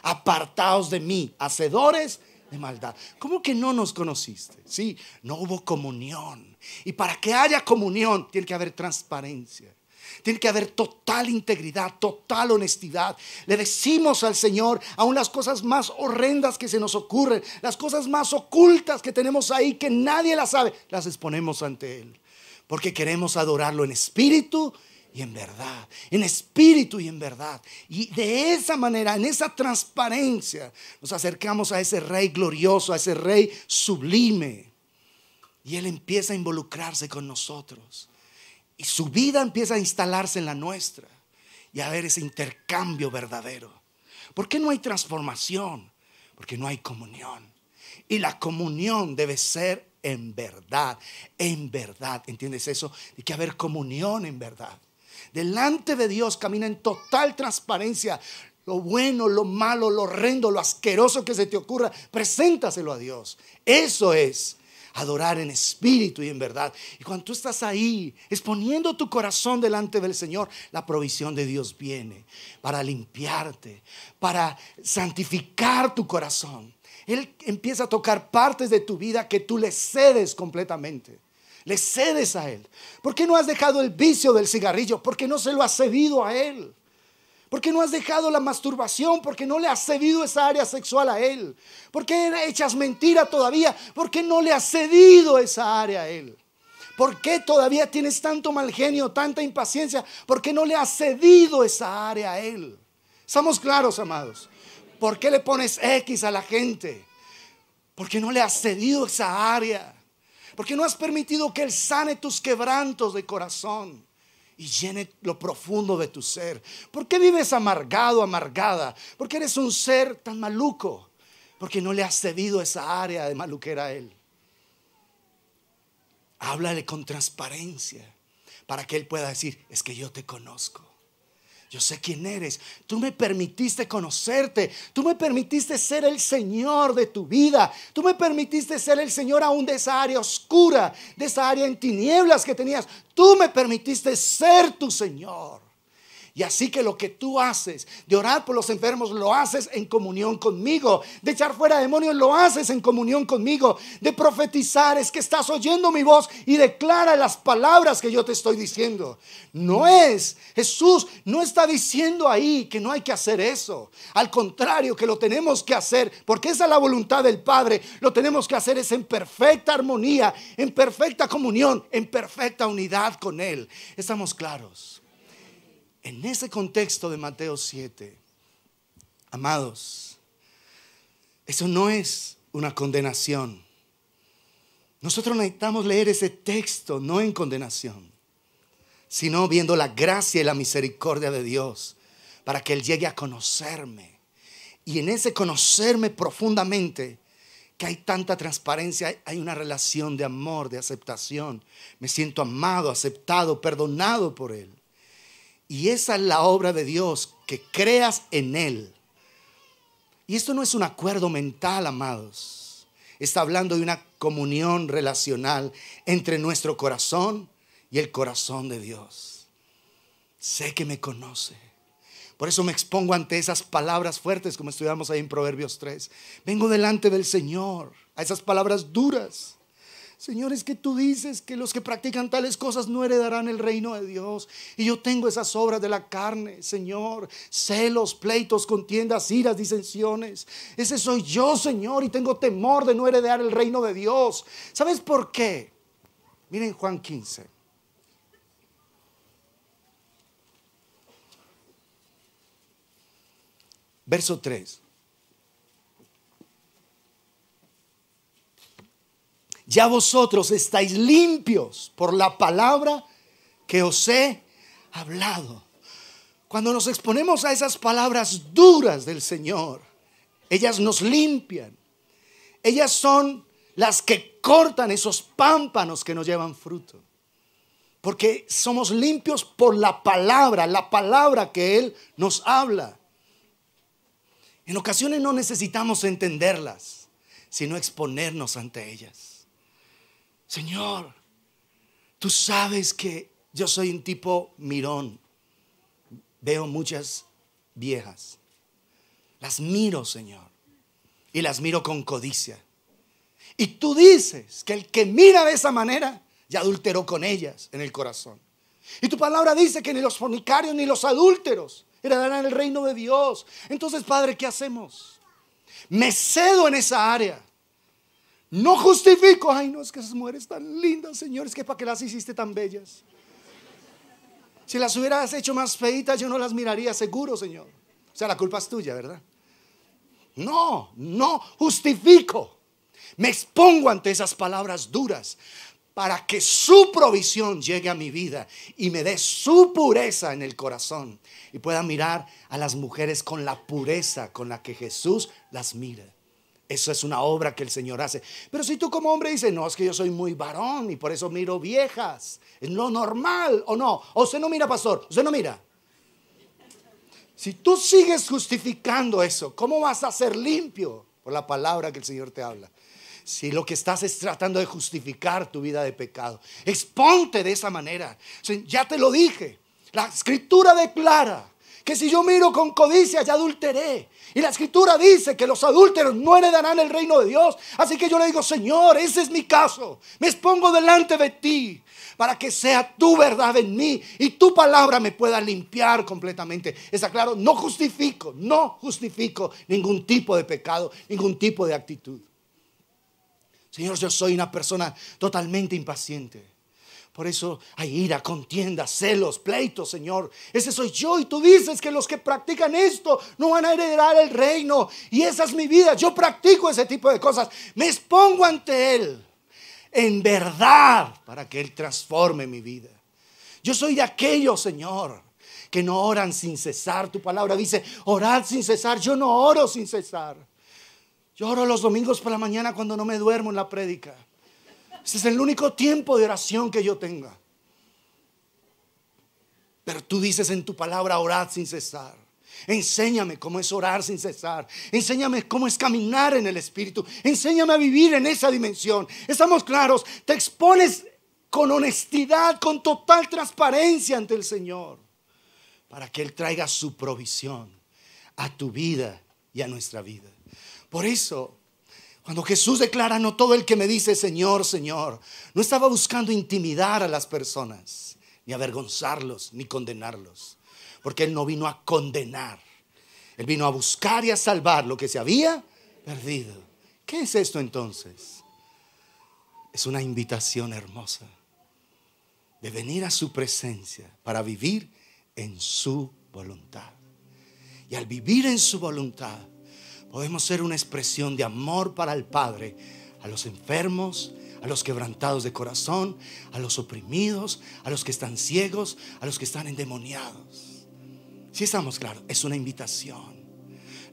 Apartaos de mí, hacedores de maldad. ¿Cómo que no nos conociste? Sí, no hubo comunión. Y para que haya comunión tiene que haber transparencia. Tiene que haber total integridad, total honestidad. Le decimos al Señor aún las cosas más horrendas que se nos ocurren, las cosas más ocultas que tenemos ahí que nadie las sabe, las exponemos ante Él. Porque queremos adorarlo en espíritu y en verdad. En espíritu y en verdad. Y de esa manera, en esa transparencia, nos acercamos a ese Rey glorioso, a ese Rey sublime. Y Él empieza a involucrarse con nosotros. Y su vida empieza a instalarse en la nuestra. Y a ver ese intercambio verdadero. ¿Por qué no hay transformación? Porque no hay comunión. Y la comunión debe ser en verdad. En verdad. ¿Entiendes eso? Tiene que haber comunión en verdad. Delante de Dios camina en total transparencia. Lo bueno, lo malo, lo horrendo, lo asqueroso que se te ocurra, preséntaselo a Dios. Eso es adorar en espíritu y en verdad. Y cuando tú estás ahí exponiendo tu corazón delante del Señor, la provisión de Dios viene para limpiarte, para santificar tu corazón. Él empieza a tocar partes de tu vida que tú le cedes completamente. Le cedes a Él. ¿Por qué no has dejado el vicio del cigarrillo? Porque no se lo has cedido a Él. ¿Por qué no has dejado la masturbación? Porque no le has cedido esa área sexual a Él. ¿Por qué echas mentira todavía? Porque no le has cedido esa área a Él. ¿Por qué todavía tienes tanto mal genio, tanta impaciencia? Porque no le has cedido esa área a Él. ¿Estamos claros, amados? ¿Por qué le pones X a la gente? Porque no le has cedido esa área. Porque no has permitido que Él sane tus quebrantos de corazón y llene lo profundo de tu ser. ¿Por qué vives amargado, amargada? ¿Por qué eres un ser tan maluco? Porque no le has cedido esa área de maluquera a Él. Háblale con transparencia para que Él pueda decir: es que yo te conozco. Yo sé quién eres. Tú me permitiste conocerte. Tú me permitiste ser el Señor de tu vida. Tú me permitiste ser el Señor aún de esa área oscura, de esa área en tinieblas que tenías. Tú me permitiste ser tu Señor. Y así que lo que tú haces de orar por los enfermos, lo haces en comunión conmigo. De echar fuera demonios, lo haces en comunión conmigo. De profetizar, es que estás oyendo mi voz y declara las palabras que yo te estoy diciendo. Jesús no está diciendo ahí que no hay que hacer eso. Al contrario, que lo tenemos que hacer, porque esa es la voluntad del Padre. Lo tenemos que hacer es en perfecta armonía, en perfecta comunión, en perfecta unidad con Él. ¿Estamos claros? En ese contexto de Mateo 7, amados, eso no es una condenación. Nosotros necesitamos leer ese texto no en condenación, sino viendo la gracia y la misericordia de Dios para que Él llegue a conocerme. Y en ese conocerme profundamente, que hay tanta transparencia, hay una relación de amor, de aceptación. Me siento amado, aceptado, perdonado por Él. Y esa es la obra de Dios, que creas en Él. Y esto no es un acuerdo mental, amados. Está hablando de una comunión relacional entre nuestro corazón y el corazón de Dios. Sé que me conoce. Por eso me expongo ante esas palabras fuertes, como estudiamos ahí en Proverbios 3. Vengo delante del Señor a esas palabras duras. Señor, es que tú dices que los que practican tales cosas no heredarán el reino de Dios. Y yo tengo esas obras de la carne, Señor. Celos, pleitos, contiendas, iras, disensiones. Ese soy yo, Señor, y tengo temor de no heredar el reino de Dios. ¿Sabes por qué? Miren Juan 15. Verso 3. Ya vosotros estáis limpios por la palabra que os he hablado. Cuando nos exponemos a esas palabras duras del Señor, ellas nos limpian. Ellas son las que cortan esos pámpanos que no llevan fruto. Porque somos limpios por la palabra que Él nos habla. En ocasiones no necesitamos entenderlas, sino exponernos ante ellas. Señor, tú sabes que yo soy un tipo mirón. Veo muchas viejas. Las miro, Señor, y las miro con codicia. Y tú dices que el que mira de esa manera ya adulteró con ellas en el corazón. Y tu palabra dice que ni los fornicarios ni los adúlteros heredarán el reino de Dios. Entonces, Padre, ¿qué hacemos? Me cedo en esa área. No justifico. Ay, no, es que esas mujeres tan lindas, Señor. Es que para qué las hiciste tan bellas. Si las hubieras hecho más feitas, yo no las miraría, seguro, Señor. O sea, la culpa es tuya, ¿verdad? No justifico. Me expongo ante esas palabras duras para que su provisión llegue a mi vida y me dé su pureza en el corazón y pueda mirar a las mujeres con la pureza con la que Jesús las mira. Eso es una obra que el Señor hace. Pero si tú como hombre dices, no, es que yo soy muy varón y por eso miro viejas, es lo normal, ¿o no? ¿O usted no mira, pastor? ¿Usted no mira? Si tú sigues justificando eso, ¿cómo vas a ser limpio por la palabra que el Señor te habla? Si lo que estás es tratando de justificar tu vida de pecado, exponte de esa manera. Ya te lo dije, la Escritura declara que si yo miro con codicia ya adulteré. Y la Escritura dice que los adúlteros no heredarán el reino de Dios. Así que yo le digo, Señor, ese es mi caso. Me expongo delante de ti para que sea tu verdad en mí y tu palabra me pueda limpiar completamente. ¿Está claro? No justifico ningún tipo de pecado, ningún tipo de actitud. Señor, yo soy una persona totalmente impaciente. Por eso hay ira, contienda, celos, pleitos, Señor. Ese soy yo y tú dices que los que practican esto no van a heredar el reino. Y esa es mi vida, yo practico ese tipo de cosas. Me expongo ante Él en verdad para que Él transforme mi vida. Yo soy de aquellos, Señor, que no oran sin cesar. Tu palabra dice, orad sin cesar. Yo no oro sin cesar. Yo oro los domingos por la mañana cuando no me duermo en la prédica. Ese es el único tiempo de oración que yo tenga. Pero tú dices en tu palabra, orad sin cesar. Enséñame cómo es orar sin cesar. Enséñame cómo es caminar en el Espíritu. Enséñame a vivir en esa dimensión. Estamos claros, te expones con honestidad, con total transparencia ante el Señor, para que Él traiga su provisión a tu vida y a nuestra vida. Por eso, cuando Jesús declara, no todo el que me dice Señor, Señor, no estaba buscando intimidar a las personas, ni avergonzarlos, ni condenarlos. Porque Él no vino a condenar. Él vino a buscar y a salvar lo que se había perdido. ¿Qué es esto entonces? Es una invitación hermosa de venir a su presencia para vivir en su voluntad. Y al vivir en su voluntad, podemos ser una expresión de amor para el Padre a los enfermos, a los quebrantados de corazón, a los oprimidos, a los que están ciegos, a los que están endemoniados. Si estamos claros, es una invitación.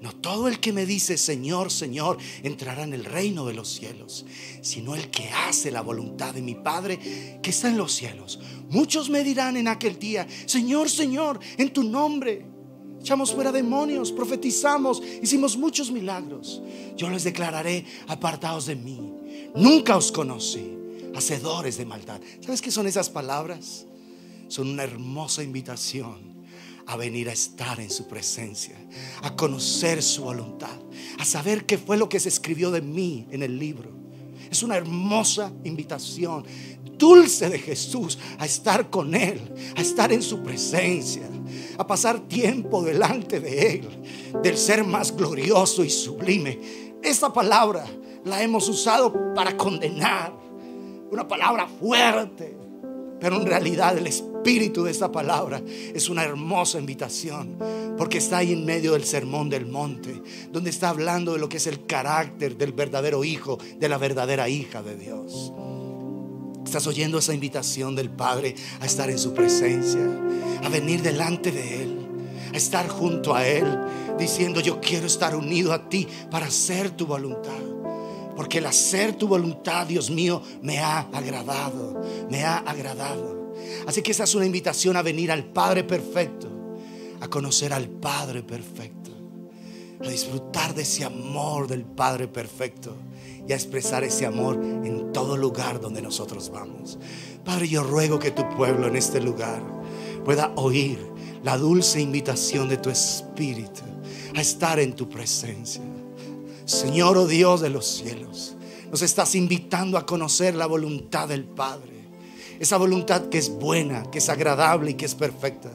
No todo el que me dice Señor, Señor entrará en el reino de los cielos, sino el que hace la voluntad de mi Padre que está en los cielos. Muchos me dirán en aquel día, Señor, Señor, en tu nombre echamos fuera demonios, profetizamos, hicimos muchos milagros. Yo les declararé, apartados de mí, nunca os conocí, hacedores de maldad. ¿Sabes qué son esas palabras? Son una hermosa invitación a venir a estar en su presencia, a conocer su voluntad, a saber qué fue lo que se escribió de mí en el libro. Es una hermosa invitación dulce de Jesús a estar con Él, a estar en su presencia, a pasar tiempo delante de Él, del ser más glorioso y sublime. Esta palabra la hemos usado para condenar, una palabra fuerte, pero en realidad el espíritu de esta palabra es una hermosa invitación, porque está ahí en medio del sermón del monte, donde está hablando de lo que es el carácter del verdadero hijo, de la verdadera hija de Dios. Estás oyendo esa invitación del Padre a estar en su presencia, a venir delante de Él, a estar junto a Él, diciendo: yo quiero estar unido a ti para hacer tu voluntad. Porque el hacer tu voluntad, Dios mío, me ha agradado, me ha agradado. Así que esa es una invitación a venir al Padre perfecto, a conocer al Padre perfecto, a disfrutar de ese amor del Padre perfecto y a expresar ese amor en todo lugar donde nosotros vamos. Padre, yo ruego que tu pueblo en este lugar pueda oír la dulce invitación de tu Espíritu a estar en tu presencia. Señor, oh Dios de los cielos, nos estás invitando a conocer la voluntad del Padre, esa voluntad que es buena, que es agradable y que es perfecta.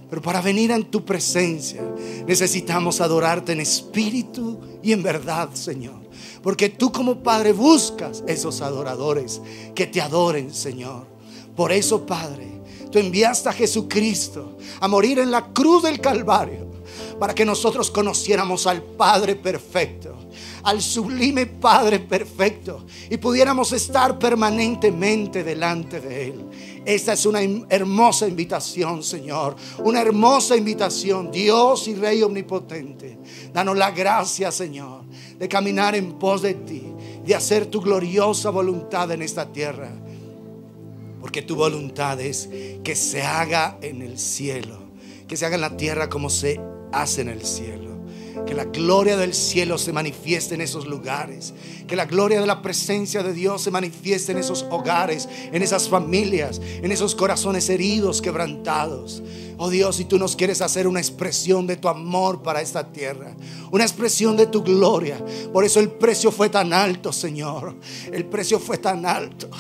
Pero para venir en tu presencia necesitamos adorarte en espíritu y en verdad, Señor, porque tú como Padre buscas esos adoradores que te adoren, Señor. Por eso, Padre, tú enviaste a Jesucristo a morir en la cruz del Calvario para que nosotros conociéramos al Padre perfecto, al sublime Padre perfecto, y pudiéramos estar permanentemente delante de Él. Esta es una hermosa invitación, Señor, una hermosa invitación. Dios y Rey omnipotente, danos la gracia, Señor, de caminar en pos de ti, de hacer tu gloriosa voluntad en esta tierra, porque tu voluntad es que se haga en el cielo, que se haga en la tierra como se hace en el cielo. Que la gloria del cielo se manifieste en esos lugares, que la gloria de la presencia de Dios se manifieste en esos hogares, en esas familias, en esos corazones heridos, quebrantados. Oh Dios, si tú nos quieres hacer una expresión de tu amor para esta tierra, una expresión de tu gloria, por eso el precio fue tan alto, Señor. El precio fue tan alto.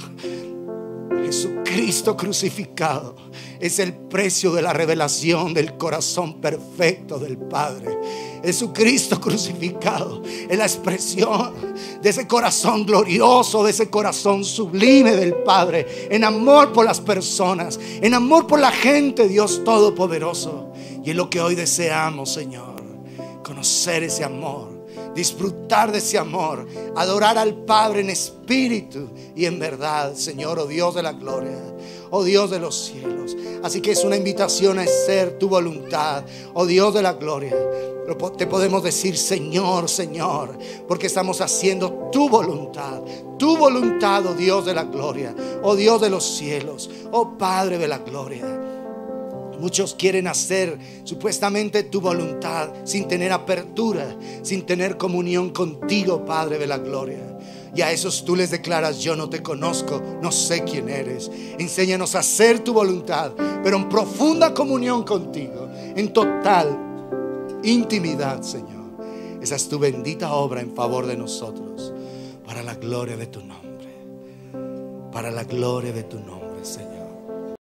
Jesucristo crucificado es el precio de la revelación del corazón perfecto del Padre. Jesucristo crucificado es la expresión de ese corazón glorioso, de ese corazón sublime del Padre, en amor por las personas, en amor por la gente, Dios Todopoderoso. Y es lo que hoy deseamos, Señor, conocer ese amor, disfrutar de ese amor, adorar al Padre en espíritu y en verdad, Señor, oh Dios de la gloria, oh Dios de los cielos. Así que es una invitación a hacer tu voluntad, oh Dios de la gloria. Te podemos decir Señor, Señor, porque estamos haciendo tu voluntad, oh Dios de la gloria, oh Dios de los cielos, oh Padre de la gloria. Muchos quieren hacer supuestamente tu voluntad sin tener apertura, sin tener comunión contigo, Padre de la gloria. Y a esos tú les declaras: yo no te conozco, no sé quién eres. Enséñanos a hacer tu voluntad, pero en profunda comunión contigo, en total intimidad, Señor. Esa es tu bendita obra en favor de nosotros, para la gloria de tu nombre, para la gloria de tu nombre.